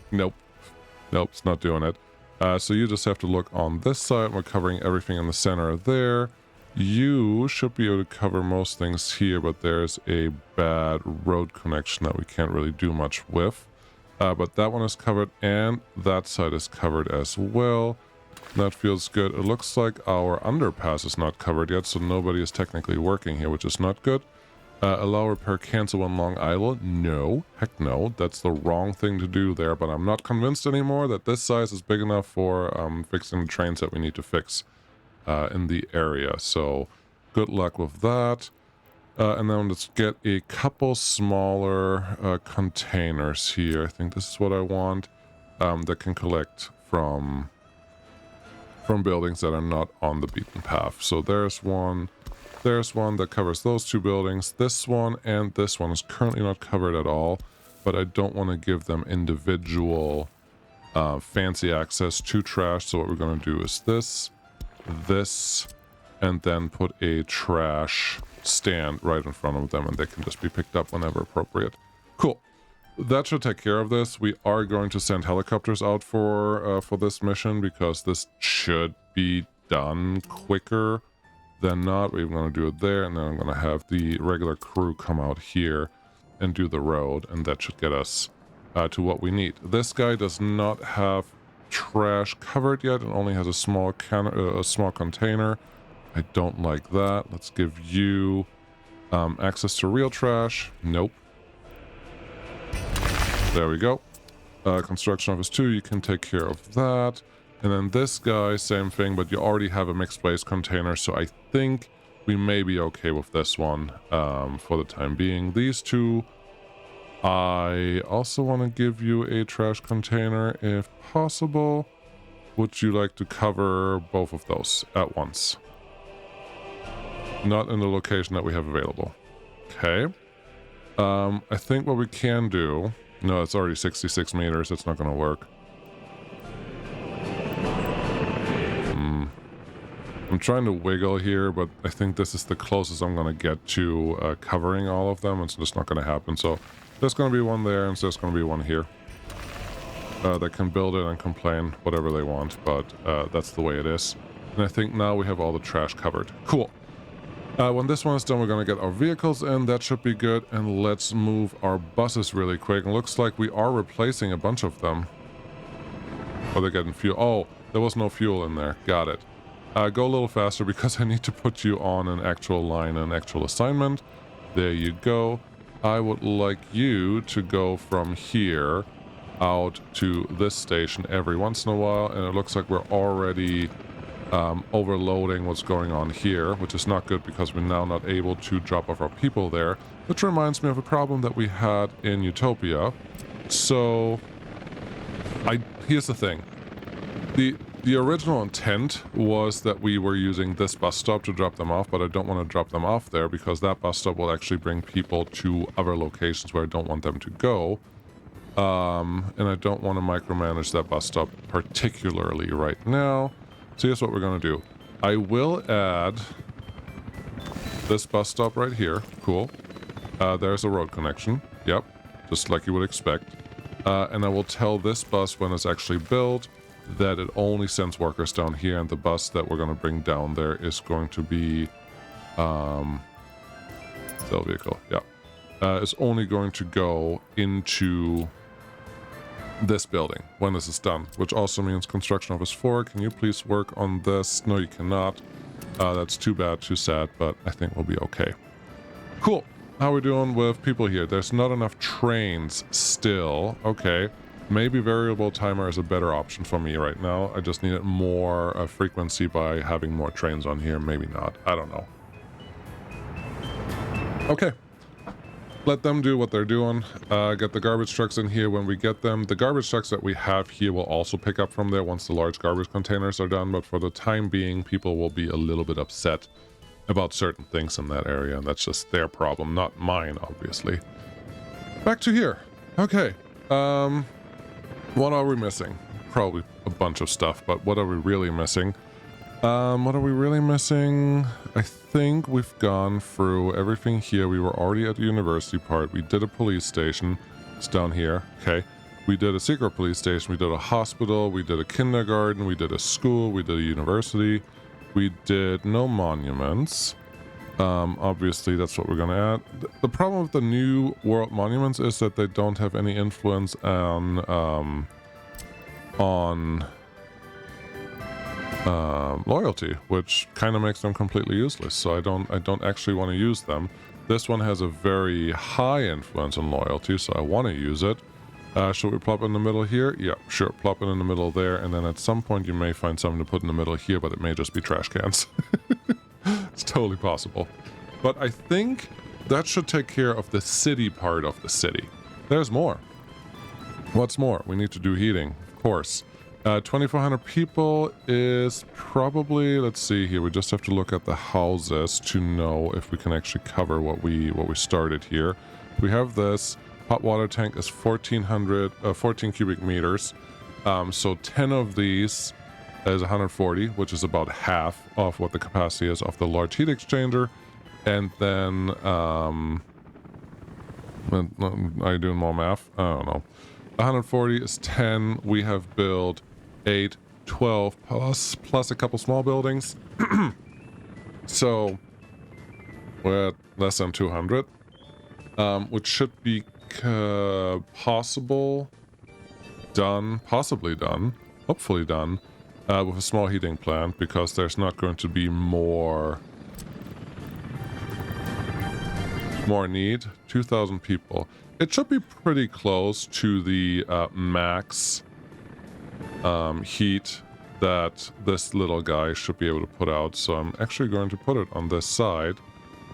Nope. Nope, it's not doing it. So you just have to look on this side. We're covering everything in the center there. You should be able to cover most things here, but there's a bad road connection that we can't really do much with. But that one is covered, and that side is covered as well. That feels good. It looks like our underpass is not covered yet, so nobody is technically working here, which is not good. Allow repair cancel on Long Island? No. Heck no. That's the wrong thing to do there, but I'm not convinced anymore that this size is big enough for fixing the trains that we need to fix in the area. So good luck with that. And then let's get a couple smaller containers here. I think this is what I want that can collect from buildings that are not on the beaten path. So there's one that covers those two buildings. This one and this one is currently not covered at all, but I don't want to give them individual fancy access to trash. So what we're going to do is this, and then put a trash stand right in front of them, and they can just be picked up whenever appropriate. Cool. That should take care of this. We are going to send helicopters out for this mission because this should be done quicker than not. We're going to do it there, and then I'm going to have the regular crew come out here and do the road, and that should get us to what we need. This guy does not have trash covered yet. It only has a small container. I don't like that. Let's give you access to real trash. Nope. There we go. Construction office 2, you can take care of that. And then this guy, same thing, but you already have a mixed waste container, so I think we may be okay with this one for the time being. These two, I also want to give you a trash container if possible. Would you like to cover both of those at once? Not in the location that we have available. Okay. I think what we can do... No, it's already 66 meters. It's not going to work. I'm trying to wiggle here, but I think this is the closest I'm going to get to covering all of them. It's just not going to happen. So there's going to be one there, and there's going to be one here. They can build it and complain whatever they want, but that's the way it is. And I think now we have all the trash covered. Cool. When this one is done, we're going to get our vehicles in. That should be good. And let's move our buses really quick. It looks like we are replacing a bunch of them. Oh, they're getting fuel. Oh, there was no fuel in there. Got it. Go a little faster because I need to put you on an actual line, an actual assignment. There you go. I would like you to go from here out to this station every once in a while. And it looks like we're already overloading what's going on here, which is not good because we're now not able to drop off our people there, which reminds me of a problem that we had in Utopia. So here's the thing. The original intent was that we were using this bus stop to drop them off, but I don't want to drop them off there because that bus stop will actually bring people to other locations where I don't want them to go. And I don't want to micromanage that bus stop particularly right now. So here's what we're going to do. I will add this bus stop right here. Cool. There's a road connection. Yep. Just like you would expect. And I will tell this bus when it's actually built that it only sends workers down here, and the bus that we're going to bring down there is going to be cell vehicle. Yeah. It's only going to go into this building when this is done, which also means construction office 4. Can you please work on this? No, you cannot. That's too bad, too sad, but I think we'll be okay. Cool. How are we doing with people here? There's not enough trains still. Okay. Maybe variable timer is a better option for me right now. I just needed more frequency by having more trains on here. Maybe not. I don't know. Okay. Let them do what they're doing. Get the garbage trucks in here when we get them. The garbage trucks that we have here will also pick up from there once the large garbage containers are done, but for the time being, people will be a little bit upset about certain things in that area, and that's just their problem, not mine, obviously. Back to here. Okay. What are we missing? Probably a bunch of stuff, but what are we really missing? What are we really missing? I think we've gone through everything here. We were already at the university part. We did a police station. It's down here. Okay. We did a secret police station. We did a hospital. We did a kindergarten. We did a school. We did a university. We did no monuments. Obviously, that's what we're going to add. The problem with the new world monuments is that they don't have any influence on loyalty, which kind of makes them completely useless. So I don't actually want to use them. This one has a very high influence on loyalty, so I want to use it. Should we plop in the middle here? Yeah, sure. Plop it in the middle there, and then at some point you may find something to put in the middle here, but it may just be trash cans. It's totally possible. But I think that should take care of the city part of the city. There's more. What's more? We need to do heating, of course. 2,400 people is probably, let's see here, we just have to look at the houses to know if we can actually cover what we started here. We have this. Hot water tank is 14 cubic meters. So 10 of these is 140, which is about half of what the capacity is of the large heat exchanger. And then, are you doing more math? I don't know. 140 is 10. We have built 8, 12 plus a couple small buildings. So we're at less than 200, which should be possibly done, hopefully done, with a small heating plant, because there's not going to be more need. 2,000 people. It should be pretty close to the max heat that this little guy should be able to put out. So I'm actually going to put it on this side,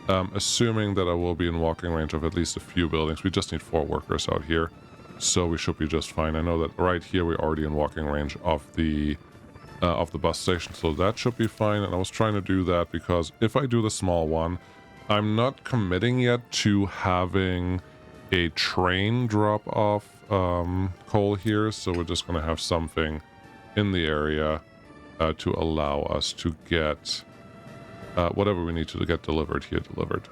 assuming that I will be in walking range of at least a few buildings. We just need 4 workers out here, so we should be just fine. I know that right here we're already in walking range of the bus station, so that should be fine. And I was trying to do that because if I do the small one, I'm not committing yet to having a train drop off coal here, so we're just going to have something in the area to allow us to get whatever we need to get delivered here, delivered.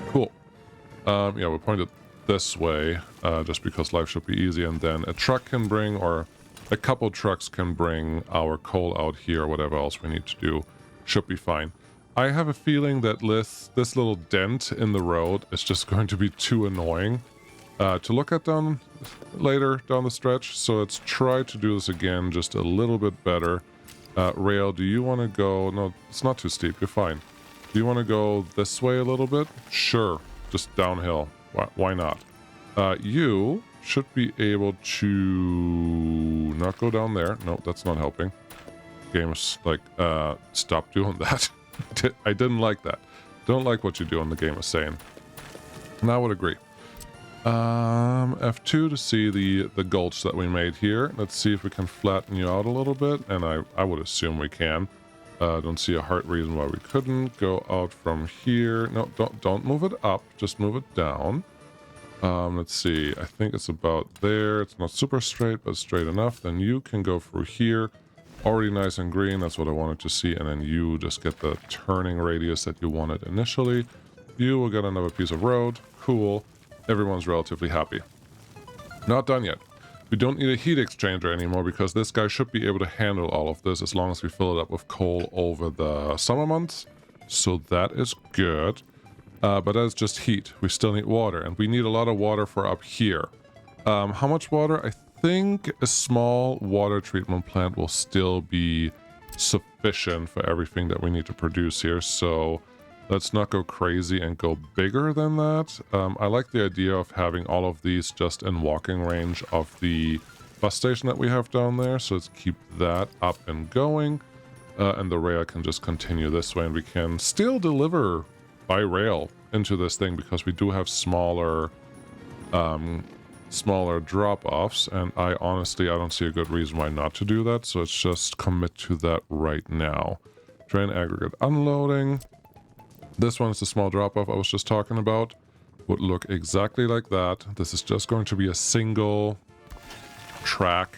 Cool. Yeah, we're pointed this way, just because life should be easy, and then a truck can bring, or a couple trucks can bring our coal out here, whatever else we need to do. Should be fine. I have a feeling that this little dent in the road is just going to be too annoying to look at later down the stretch, so let's try to do this again just a little bit better. Rail, do you want to go... No, it's not too steep, you're fine. Do you want to go this way a little bit? Sure, just downhill. Why not? You should be able to not go down there. No, that's not helping. Game is like, stop doing that. I didn't like that. Don't like what you do, and the game is saying. And I would agree. F2 to see the gulch that we made here. Let's see if we can flatten you out a little bit, and I would assume we can. Don't see a hard reason why we couldn't. Go out from here. No, don't move it up. Just move it down. Let's see. I think it's about there. It's not super straight, but straight enough. Then you can go through here. Already nice and green. That's what I wanted to see. And then you just get the turning radius that you wanted initially. You will get another piece of road. Cool. Everyone's relatively happy. Not done yet. We don't need a heat exchanger anymore because this guy should be able to handle all of this as long as we fill it up with coal over the summer months. So that is good. But that's just heat. We still need water, and we need a lot of water for up here. How much water? I think a small water treatment plant will still be sufficient for everything that we need to produce here. So let's not go crazy and go bigger than that. I like the idea of having all of these just in walking range of the bus station that we have down there. So let's keep that up and going. And the rail can just continue this way, and we can still deliver by rail into this thing because we do have smaller drop-offs, and I don't see a good reason why not to do that. So let's just commit to that right now. Train aggregate unloading. This one is the small drop-off I was just talking about. Would look exactly like that. This is just going to be a single track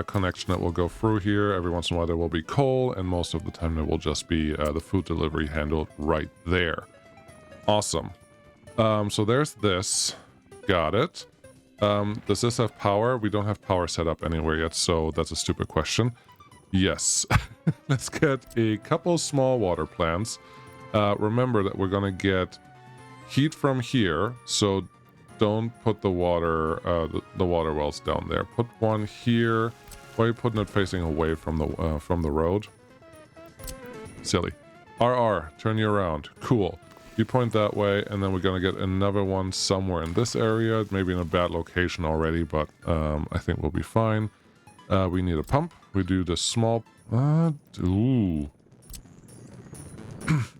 connection that will go through here. Every once in a while there will be coal, and most of the time there will just be the food delivery handled right there. Awesome. So there's this. Got it. Does this have power? We don't have power set up anywhere yet, so that's a stupid question. Yes. Let's get a couple small water plants. Remember that we're gonna get heat from here, so don't put the water wells down there. Put one here. Why are you putting it facing away from the road? Silly. RR, turn you around. Cool. You point that way, and then we're gonna get another one somewhere in this area. Maybe in a bad location already, but I think we'll be fine. We need a pump. We do the small... ooh.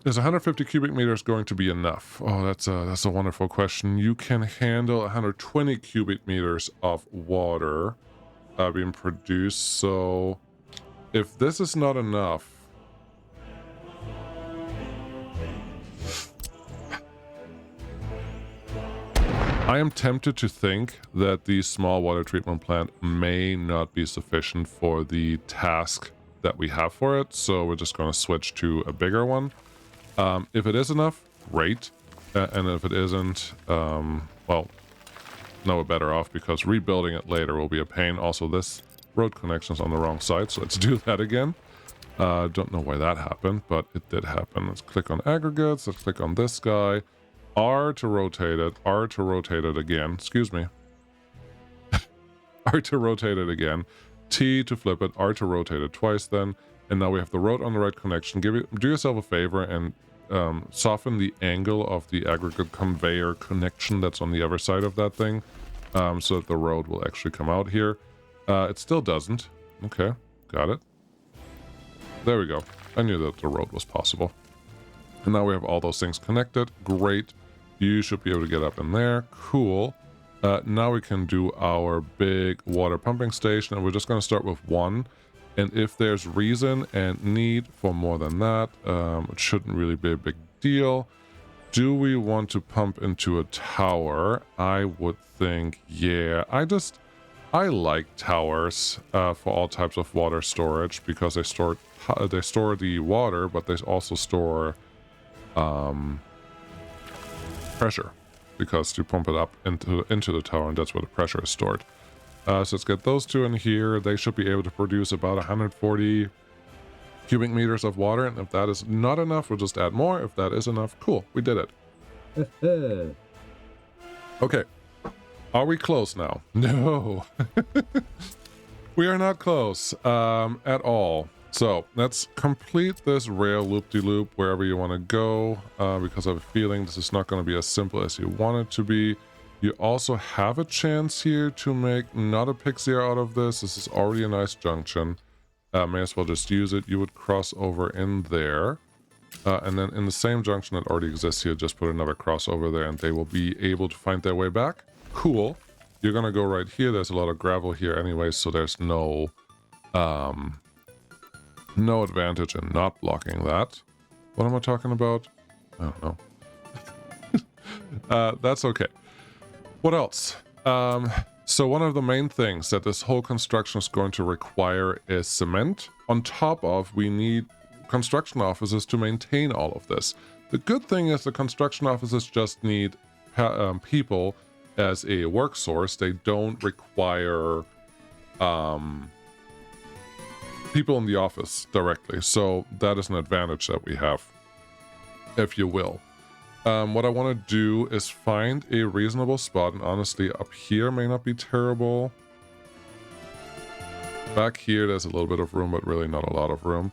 Is 150 cubic meters going to be enough? Oh, that's a wonderful question. You can handle 120 cubic meters of water being produced. So if this is not enough, I am tempted to think that the small water treatment plant may not be sufficient for the task that we have for it, so we're just going to switch to a bigger one. If it is enough, great, and if it isn't, well, no, we're better off because rebuilding it later will be a pain. Also, this road connection's on the wrong side, so let's do that again. Don't know why that happened, but it did happen. Let's click on aggregates. Let's click on this guy. R to rotate it. R to rotate it again. Excuse me. R to rotate it again. T to flip it. R to rotate it twice then. And now we have the road on the right connection. Do yourself a favor and soften the angle of the aggregate conveyor connection that's on the other side of that thing, so that the road will actually come out here. It still doesn't. Okay, got it. There we go. I knew that the road was possible. And now we have all those things connected. Great. You should be able to get up in there. Cool. Now we can do our big water pumping station, and we're just going to start with one. And if there's reason and need for more than that, it shouldn't really be a big deal. Do we want to pump into a tower? I would think, yeah. I I like towers for all types of water storage because they store the water, but they also store pressure, because you pump it up into the tower, and that's where the pressure is stored. So let's get those two in here. They should be able to produce about 140 cubic meters of water, and if that is not enough, we'll just add more. If that is enough, cool, we did it. Okay, are we close now? No. We are not close at all. So let's complete this rail loop-de-loop wherever you want to go, because I have a feeling this is not going to be as simple as you want it to be. You also have a chance here to make not a pixie out of this. This is already a nice junction. May as well just use it. You would cross over in there. And then in the same junction that already exists here, just put another crossover there, and they will be able to find their way back. Cool. You're going to go right here. There's a lot of gravel here anyway, so there's no advantage in not blocking that. What am I talking about? I don't know. That's okay. What else? So one of the main things that this whole construction is going to require is cement. On top of, we need construction offices to maintain all of this. The good thing is the construction offices just need people as a work source. They don't require people in the office directly. So that is an advantage that we have, if you will. What I want to do is find a reasonable spot, and honestly, up here may not be terrible. Back here, there's a little bit of room, but really not a lot of room.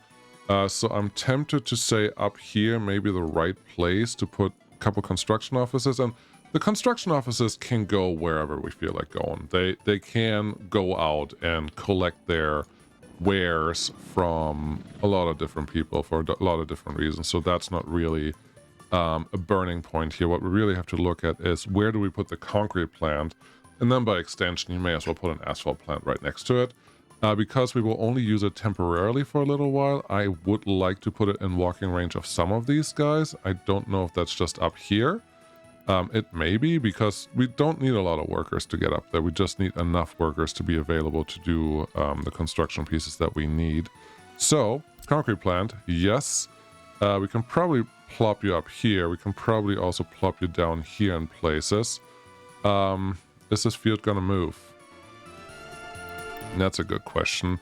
So I'm tempted to say up here, maybe the right place to put a couple construction offices. And the construction offices can go wherever we feel like going. They can go out and collect their wares from a lot of different people for a lot of different reasons. So that's not really a burning point here. What we really have to look at is, where do we put the concrete plant? And then by extension, you may as well put an asphalt plant right next to it. Because we will only use it temporarily for a little while, I would like to put it in walking range of some of these guys. I don't know if that's just up here. It may be, because we don't need a lot of workers to get up there. We just need enough workers to be available to do the construction pieces that we need. So, concrete plant, yes. We can probably plop you up here. We can probably also plop you down here in places. Is this field gonna move? That's a good question.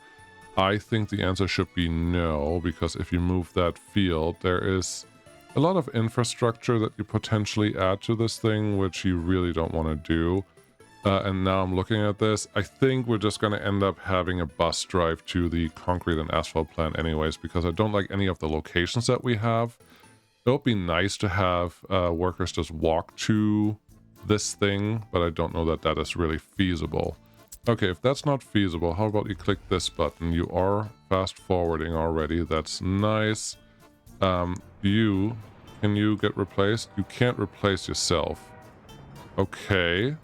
I think the answer should be no, because if you move that field, there is a lot of infrastructure that you potentially add to this thing, which you really don't want to do. And now I'm looking at this. I think we're just going to end up having a bus drive to the concrete and asphalt plant anyways, because I don't like any of the locations that we have. It would be nice to have workers just walk to this thing, but I don't know that that is really feasible. Okay, if that's not feasible, how about you click this button? You are fast forwarding already. That's nice. Can you get replaced? You can't replace yourself. Okay.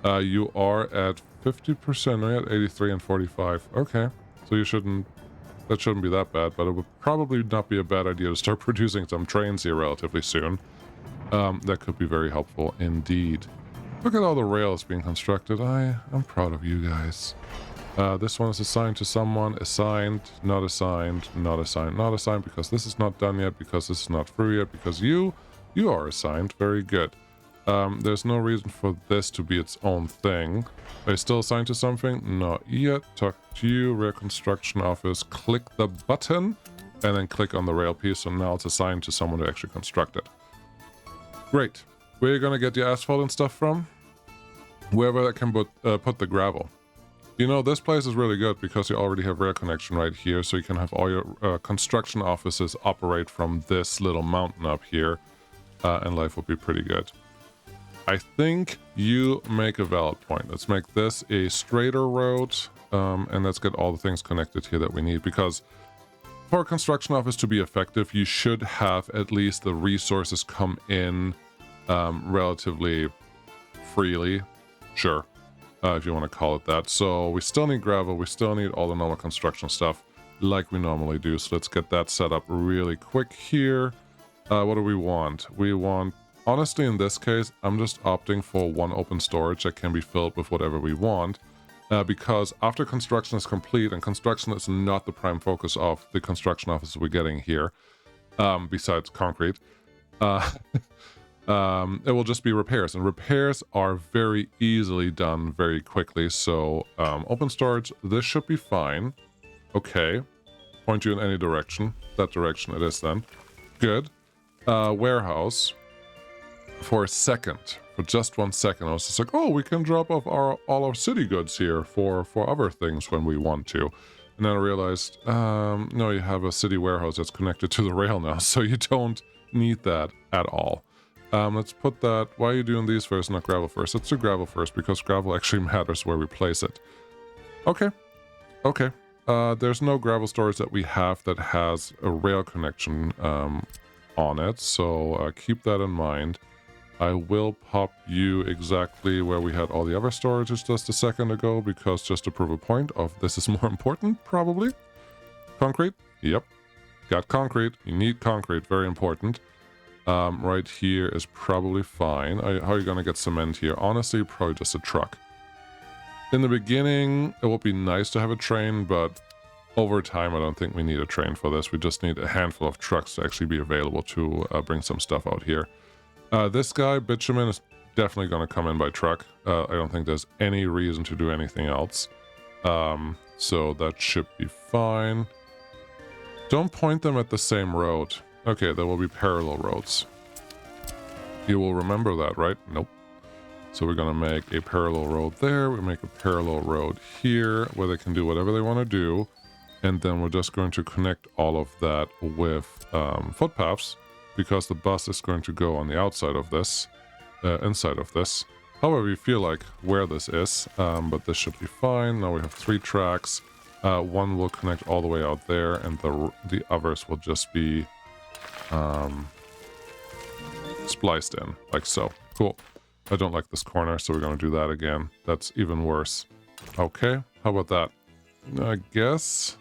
You are at 50%. No, you're at 83 and 45. Okay. So that shouldn't be that bad, but it would probably not be a bad idea to start producing some trains here relatively soon. That could be very helpful indeed. Look at all the rails being constructed. I'm proud of you guys. This one is assigned to someone. Assigned, not assigned, not assigned, not assigned, because this is not done yet, because this is not through yet, because you are assigned. Very good. There's no reason for this to be its own thing. Are you still assigned to something? Not yet. Talk to you. Rail construction office. Click the button and then click on the rail piece. So now it's assigned to someone to actually construct it. Great. Where are you going to get your asphalt and stuff from? Wherever I can put the gravel. You know, this place is really good because you already have rail connection right here, so you can have all your construction offices operate from this little mountain up here, and life will be pretty good. I think you make a valid point. Let's make this a straighter road, and let's get all the things connected here that we need, because for a construction office to be effective, you should have at least the resources come in relatively freely. Sure. If you want to call it that. So we still need gravel. We still need all the normal construction stuff like we normally do. So let's get that set up really quick here. What do we want? We want, honestly, in this case, I'm just opting for one open storage that can be filled with whatever we want. because after construction is complete, and construction is not the prime focus of the construction office we're getting here, besides concrete, it will just be repairs, and repairs are very easily done very quickly. So open storage, this should be fine. Okay, point you in any direction. That direction it is then. Good. Warehouse. For a second, for just 1 second, I was just like, oh, we can drop off all our city goods here for other things when we want to. And then I realized, no, you have a city warehouse that's connected to the rail now, so you don't need that at all. Let's put that, why are you doing these first, not gravel first? Let's do gravel first, because gravel actually matters where we place it. Okay, okay. There's no gravel storage that we have that has a rail connection on it, so keep that in mind. I will pop you exactly where we had all the other storages just a second ago, because just to prove a point of this is more important, probably. Concrete? Yep. Got concrete. You need concrete. Very important. Right here is probably fine. How are you going to get cement here? Honestly, probably just a truck. In the beginning, it would be nice to have a train, but over time, I don't think we need a train for this. We just need a handful of trucks to actually be available to bring some stuff out here. This guy, bitumen, is definitely going to come in by truck. I don't think there's any reason to do anything else. So that should be fine. Don't point them at the same road. Okay, there will be parallel roads. You will remember that, right? Nope. So we're going to make a parallel road there. We make a parallel road here where they can do whatever they want to do. And then we're just going to connect all of that with footpaths, because the bus is going to go on the outside of this, inside of this. However you feel like where this is, but this should be fine. Now we have 3 tracks. One will connect all the way out there, and the others will just be spliced in, like so. Cool. I don't like this corner, so we're going to do that again. That's even worse. Okay, how about that? I guess...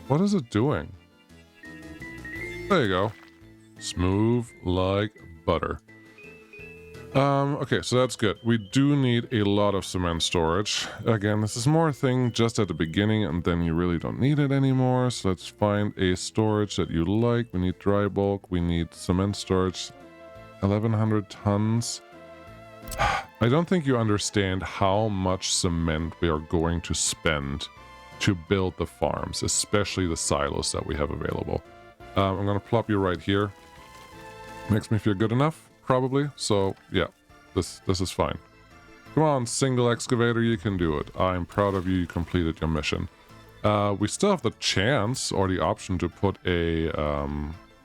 What is it doing? There you go. Smooth like butter. Okay, so that's good. We do need a lot of cement storage. Again, this is more a thing just at the beginning, and then you really don't need it anymore. So let's find a storage that you like. We need dry bulk. We need cement storage. 1,100 tons. I don't think you understand how much cement we are going to spend to build the farms, especially the silos that we have available. I'm going to plop you right here. Makes me feel good enough, probably. So, yeah, this is fine. Come on, single excavator, you can do it. I'm proud of you. You completed your mission. We still have the chance or the option to put a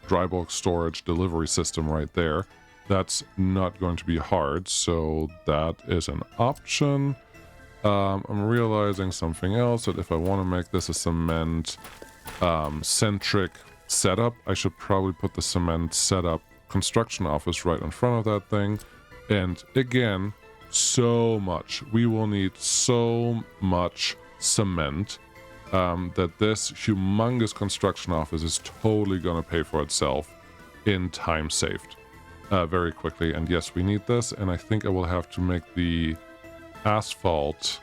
dry bulk storage delivery system right there. That's not going to be hard, so that is an option. I'm realizing something else, that if I want to make this a cement centric setup, I should probably put the cement setup construction office right in front of that thing. And again, so much. We will need so much cement that this humongous construction office is totally going to pay for itself in time saved very quickly. And yes, we need this, and I think I will have to make the asphalt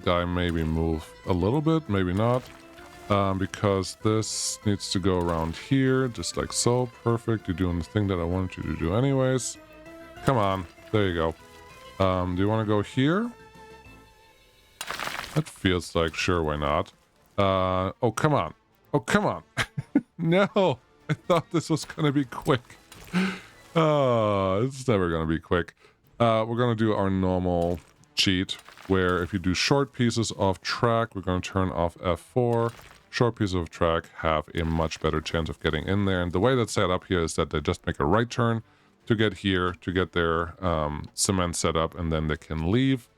guy maybe move a little bit, maybe not, because this needs to go around here just like so. Perfect. You're doing the thing that I wanted you to do anyways. Come on, there you go. Do you want to go here? That feels like, sure, why not? Oh come on, oh come on. No, I thought this was gonna be quick. It's never gonna be quick. We're gonna do our normal cheat, where if you do short pieces of track, we're gonna turn off F4. Short pieces of track have a much better chance of getting in there, and the way that's set up here is that they just make a right turn to get here, to get their cement set up, and then they can leave.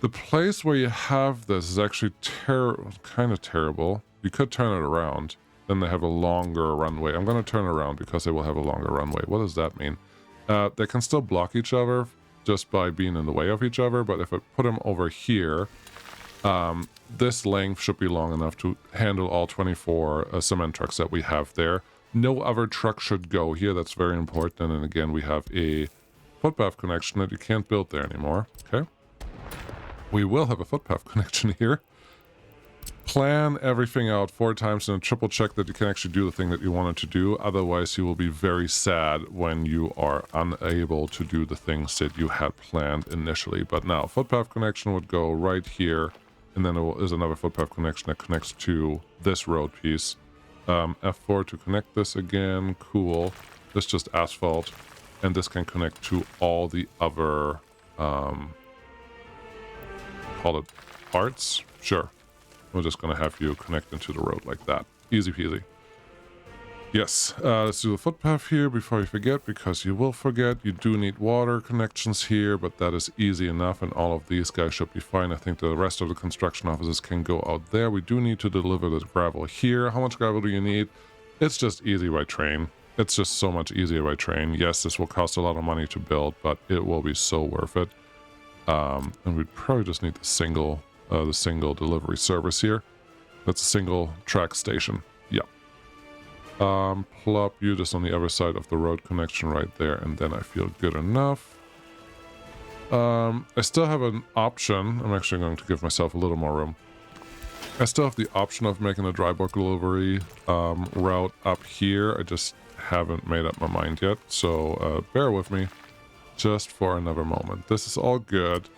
The place where you have this is actually kind of terrible. You could turn it around, then they have a longer runway. I'm going to turn around because they will have a longer runway. What does that mean? They can still block each other just by being in the way of each other, but if I put them over here, this length should be long enough to handle all 24 cement trucks that we have there. No other truck should go here. That's very important. And again, we have a footpath connection that you can't build there anymore. Okay. We will have a footpath connection here. Plan everything out 4 times and triple check that you can actually do the thing that you wanted to do. Otherwise, you will be very sad when you are unable to do the things that you had planned initially. But now, footpath connection would go right here, and then there's another footpath connection that connects to this road piece. F4 to connect this again. Cool. This is just asphalt, and this can connect to all the other call it parts. Sure. We're just going to have you connect into the road like that. Easy peasy. Yes, let's do the footpath here before you forget, because you will forget. You do need water connections here, but that is easy enough, and all of these guys should be fine. I think the rest of the construction offices can go out there. We do need to deliver the gravel here. How much gravel do you need? It's just easy by train. It's just so much easier by train. Yes, this will cost a lot of money to build, but it will be so worth it. And we probably just need the single delivery service here. That's a single track station. Yeah. Plop you just on the other side of the road connection right there, and then I feel good enough. I still have an option. I'm actually going to give myself a little more room. I still have the option of making a dry bulk delivery route up here. I just haven't made up my mind yet, so bear with me just for another moment. This is all good.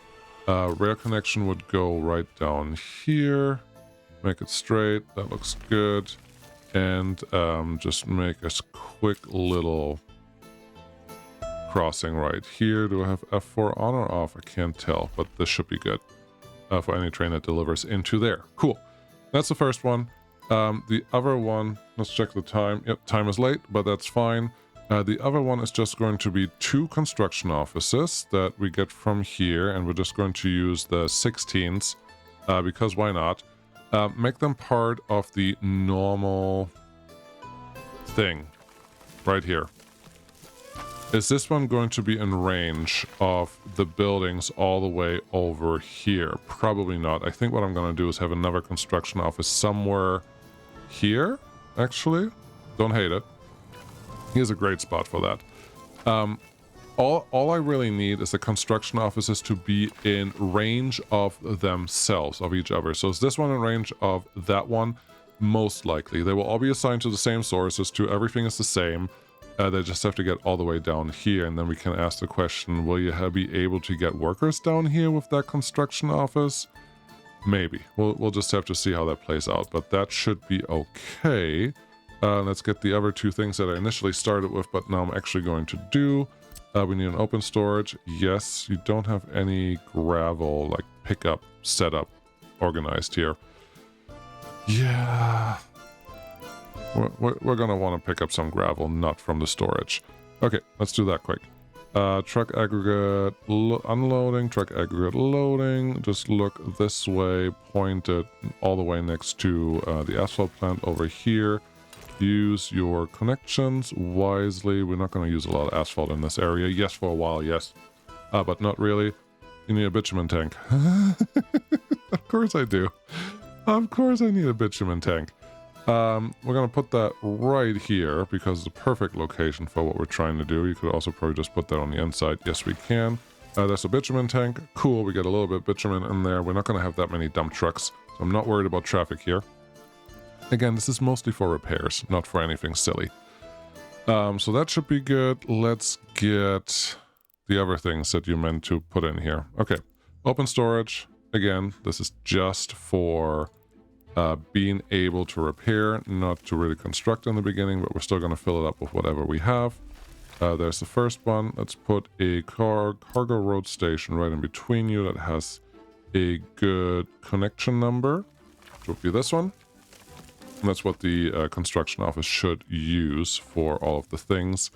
Rail connection would go right down here. Make it straight. That looks good. And just make a quick little crossing right here. Do I have F4 on or off? I can't tell, but this should be good for any train that delivers into there. Cool. That's the first one. The other one, let's check the time. Yep, time is late, but that's fine. The other one is just going to be 2 construction offices that we get from here, and we're just going to use the 16s because why not? Make them part of the normal thing right here. Is this one going to be in range of the buildings all the way over here? Probably not. I think what I'm going to do is have another construction office somewhere here, actually. Don't hate it. Here's a great spot for that. All I really need is the construction offices to be in range of themselves, of each other. So is this one in range of that one? Most likely. They will all be assigned to the same sources, to everything is the same. They just have to get all the way down here, and then we can ask the question, will you be able to get workers down here with that construction office? Maybe. We'll just have to see how that plays out, but that should be okay. Let's get the other 2 things that I initially started with, but now I'm actually going to do. We need an open storage. Yes, you don't have any gravel, like pickup setup organized here. Yeah. We're going to want to pick up some gravel, not from the storage. Okay, let's do that quick. Truck aggregate unloading, truck aggregate loading. Just look this way, point it all the way next to the asphalt plant over here. Use your connections wisely. We're not going to use a lot of asphalt in this area. Yes, for a while, yes. But not really. You need a bitumen tank. Of course I do. Of course I need a bitumen tank. We're going to put that right here because it's a perfect location for what we're trying to do. You could also probably just put that on the inside. Yes, we can. There's a bitumen tank. Cool, we get a little bit of bitumen in there. We're not going to have that many dump trucks, so I'm not worried about traffic here. Again, this is mostly for repairs, not for anything silly. So that should be good. Let's get the other things that you meant to put in here. Okay, open storage. Again, this is just for being able to repair, not to really construct in the beginning, but we're still going to fill it up with whatever we have. There's the first one. Let's put a cargo road station right in between you that has a good connection number, which would be this one. And that's what the construction office should use for all of the things.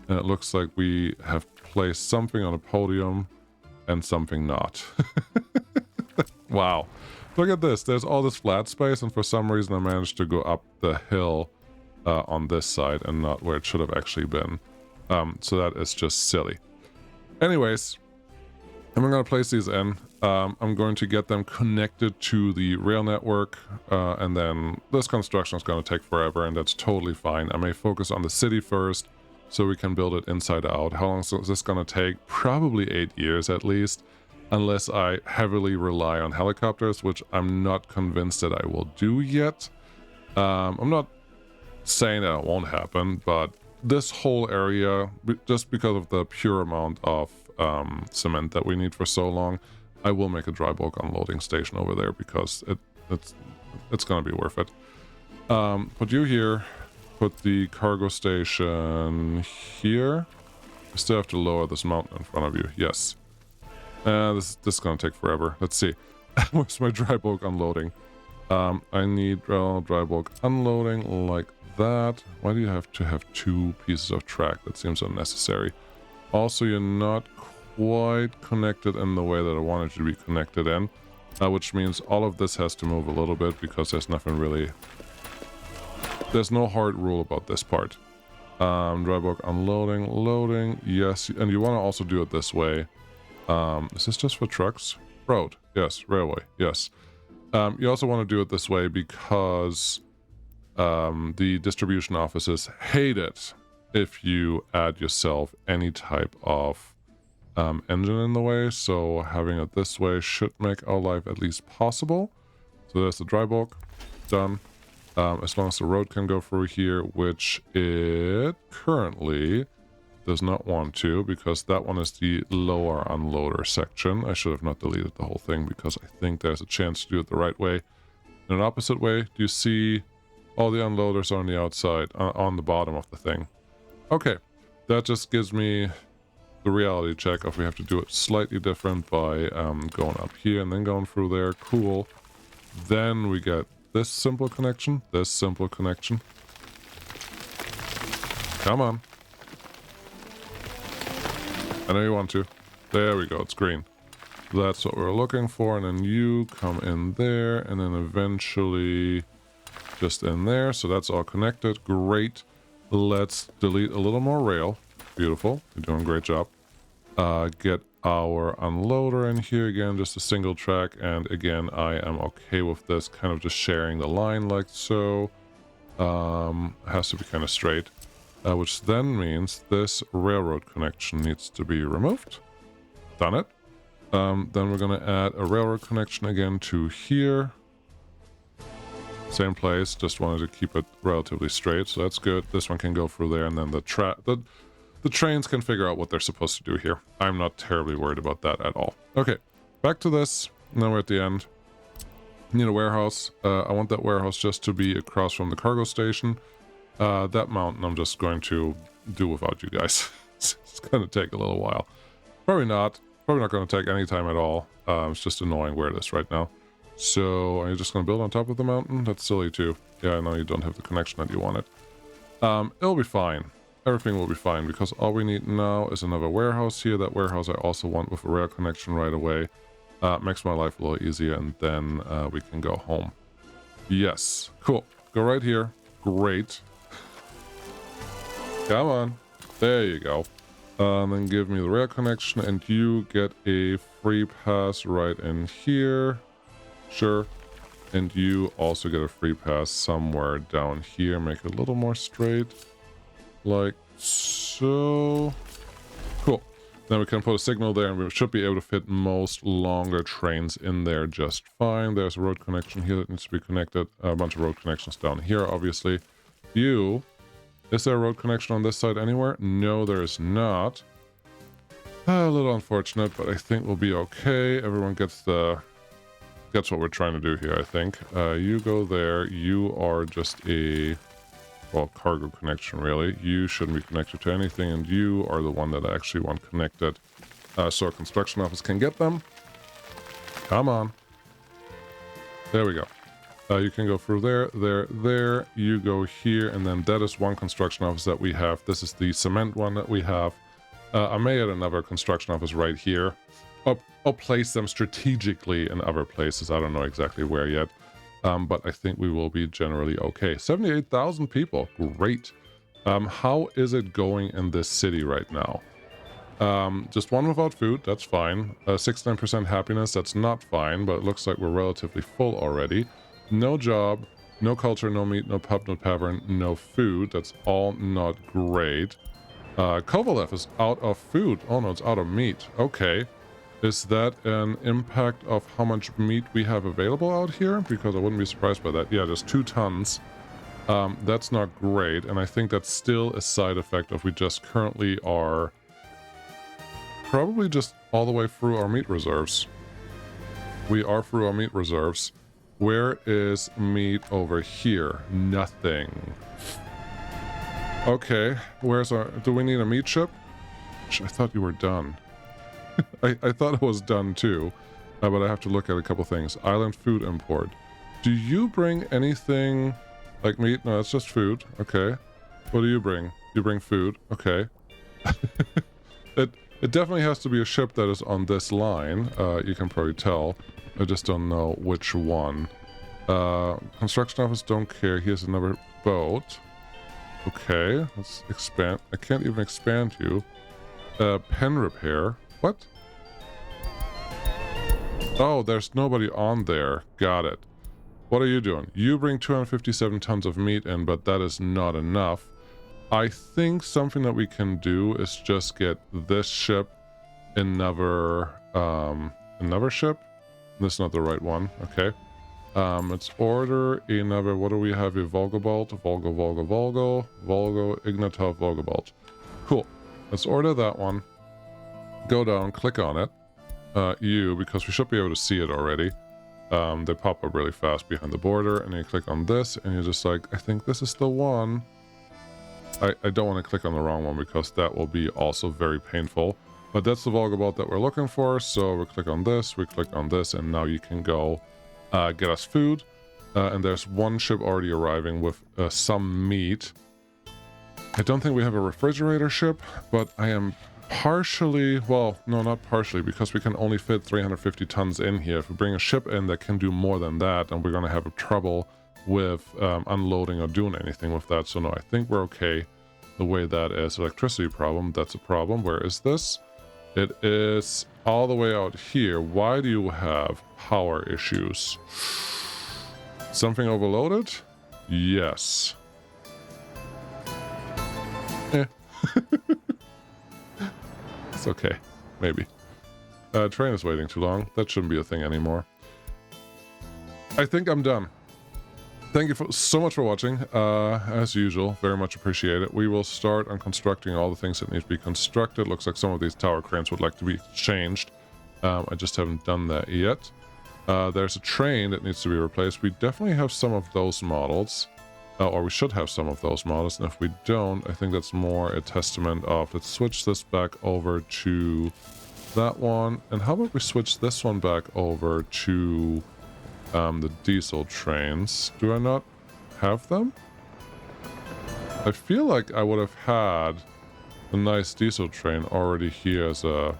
And it looks like we have placed something on a podium and something not. Wow. Look at this. There's all this flat space, and for some reason I managed to go up the hill on this side and not where it should have actually been. So that is just silly. Anyways, I'm going to place these in. I'm going to get them connected to the rail network, and then this construction is going to take forever, and that's totally fine. I may focus on the city first, so we can build it inside out. How long is this going to take? Probably 8 years at least, unless I heavily rely on helicopters, which I'm not convinced that I will do yet. I'm not saying that it won't happen, but this whole area, just because of the pure amount of cement that we need for so long, I will make a dry bulk unloading station over there because it's going to be worth it. Put you here. Put the cargo station here. I still have to lower this mountain in front of you. Yes. This is going to take forever. Let's see. Where's my dry bulk unloading? I need dry bulk unloading like that. Why do you have to have 2 pieces of track? That seems unnecessary. Also, you're not quite connected in the way that I wanted you to be connected in, which means all of this has to move a little bit because there's nothing really... There's no hard rule about this part. Dry bulk unloading, loading, yes, and you want to also do it this way. Is this just for trucks? Road, yes. Railway, yes. You also want to do it this way because the distribution offices hate it if you add yourself any type of engine in the way, so having it this way should make our life at least possible. So there's the dry bulk, done. As long as the road can go through here, which it currently does not want to, because that one is the lower unloader section. I should have not deleted the whole thing because I think there's a chance to do it the right way. In an opposite way, do you see all the unloaders on the outside, on the bottom of the thing? Okay, that just gives me the reality check if we have to do it slightly different by going up here and then going through there. Cool. Then we get this simple connection, this simple connection. Come on. I know you want to. There we go, it's green. That's what we're looking for, and then you come in there, and then eventually just in there. So that's all connected. Great. Let's delete a little more rail. Beautiful. You're doing a great job. Get our unloader in here again, just a single track, and again I am okay with this kind of just sharing the line like so. Has to be kind of straight, which then means this railroad connection needs to be removed. Done it. Then we're gonna add a railroad connection again to here. Same place, just wanted to keep it relatively straight, so that's good. This one can go through there, and then the trains can figure out what they're supposed to do here. I'm not terribly worried about that at all. Okay, back to this. Now we're at the end. Need a warehouse. I want that warehouse just to be across from the cargo station. That mountain I'm just going to do without you guys. It's going to take a little while. Probably not going to take any time at all. It's just annoying where it is right now. So are you just going to build on top of the mountain? That's silly too. Yeah, I know you don't have the connection that you wanted. It'll be fine. Everything will be fine because all we need now is another warehouse here. That warehouse I also want with a rail connection right away. Makes my life a little easier, and then we can go home. Yes, cool. Go right here. Great. Come on. There you go. Then give me the rail connection, and you get a free pass right in here. Sure. And you also get a free pass somewhere down here. Make it a little more straight. Like so. Cool. Then we can put a signal there, and we should be able to fit most longer trains in there just fine. There's a road connection here that needs to be connected. A bunch of road connections down here, obviously. Is there a road connection on this side anywhere? No, there is not. A little unfortunate, but I think we'll be okay. Everyone gets what we're trying to do here, I think. You go there. You are just a... well, cargo connection, really. You shouldn't be connected to anything, and you are the one that I actually want connected, so our construction office can get them. Come on. There we go. You can go through there. You go here, and then that is one construction office that we have. This is the cement one that we have. I may add another construction office right here. I'll place them strategically in other places. I don't know exactly where yet. But I think we will be generally okay. 78,000 people. Great. How is it going in this city right now? Just one without food. That's fine. 69% happiness. That's not fine, but it looks like we're relatively full already. No job. No culture. No meat. No pub. No tavern. No food. That's all not great. Kovalev is out of food. Oh no, it's out of meat. Okay. Is that an impact of how much meat we have available out here? Because I wouldn't be surprised by that. Yeah, there's 2 tons. That's not great, and I think that's still a side effect of we just currently are probably just all the way through our meat reserves. We are through our meat reserves. Where is meat over here? Nothing. Okay, where's our... Do we need a meat ship? I thought you were done. I thought it was done too, but I have to look at a couple things. Island food import. Do you bring anything like meat? No, it's just food. Okay. What do you bring? You bring food. Okay. It definitely has to be a ship that is on this line. You can probably tell. I just don't know which one. Construction office, don't care. Here's another boat. Okay, let's expand. I can't even expand you. Pen repair. What? Oh, there's nobody on there. Got it. What are you doing? You bring 257 tons of meat in, but that is not enough. I think something that we can do is just get this ship another ship. This is not the right one. Okay. Let's order another. What do we have here? Volgobalt, Volgo, Ignatov, Volgobalt. Cool. Let's order that one. Go down, click on it. Because we should be able to see it already. They pop up really fast behind the border, and you click on this, and you're just like, I think this is the one. I don't want to click on the wrong one because that will be also very painful. But that's the Volgobalt that we're looking for, so we click on this, and now you can go get us food. And there's one ship already arriving with some meat. I don't think we have a refrigerator ship, but I am partially, well, no, not partially, because we can only fit 350 tons in here. If we bring a ship in that can do more than that, and we're going to have trouble with unloading or doing anything with that. So no, I think we're okay the way that is. Electricity problem, that's a problem. Where is this? It is all the way out here. Why do you have power issues? Something overloaded? Yes. It's okay. Maybe. Train is waiting too long. That shouldn't be a thing anymore. I think I'm done. Thank you so much for watching. As usual, very much appreciate it. We will start on constructing all the things that need to be constructed. Looks like some of these tower cranes would like to be changed. I just haven't done that yet. There's a train that needs to be replaced. We definitely have some of those models. Or we should have some of those models. And if we don't, I think that's more a testament of... Let's switch this back over to that one. And how about we switch this one back over to... the diesel trains. Do I not have them? I feel like I would have had a nice diesel train already here as a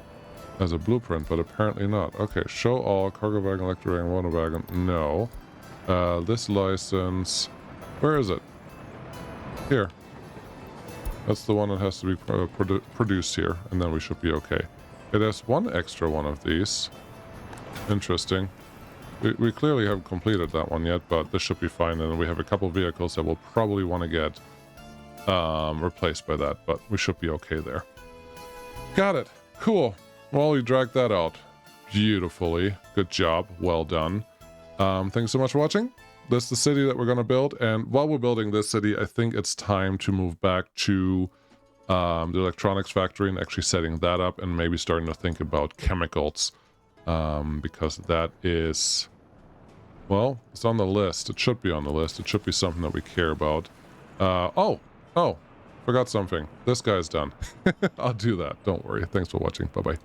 blueprint, but apparently not. Okay, show all, cargo wagon, electric wagon, water wagon, no. This license, where is it? Here. That's the one that has to be produced here, and then we should be okay. It has one extra one of these. Interesting. We clearly haven't completed that one yet, but this should be fine. And we have a couple vehicles that will probably want to get replaced by that, but we should be okay there. Got it. Cool. Well, you dragged that out beautifully. Good job. Well done. Thanks so much for watching. This is the city that we're going to build, and while we're building this city, I think it's time to move back to the electronics factory and actually setting that up, and maybe starting to think about chemicals. Because that is, well, it's on the list. It should be on the list. It should be something that we care about. Oh, forgot something. This guy's done. I'll do that. Don't worry. Thanks for watching. Bye-bye.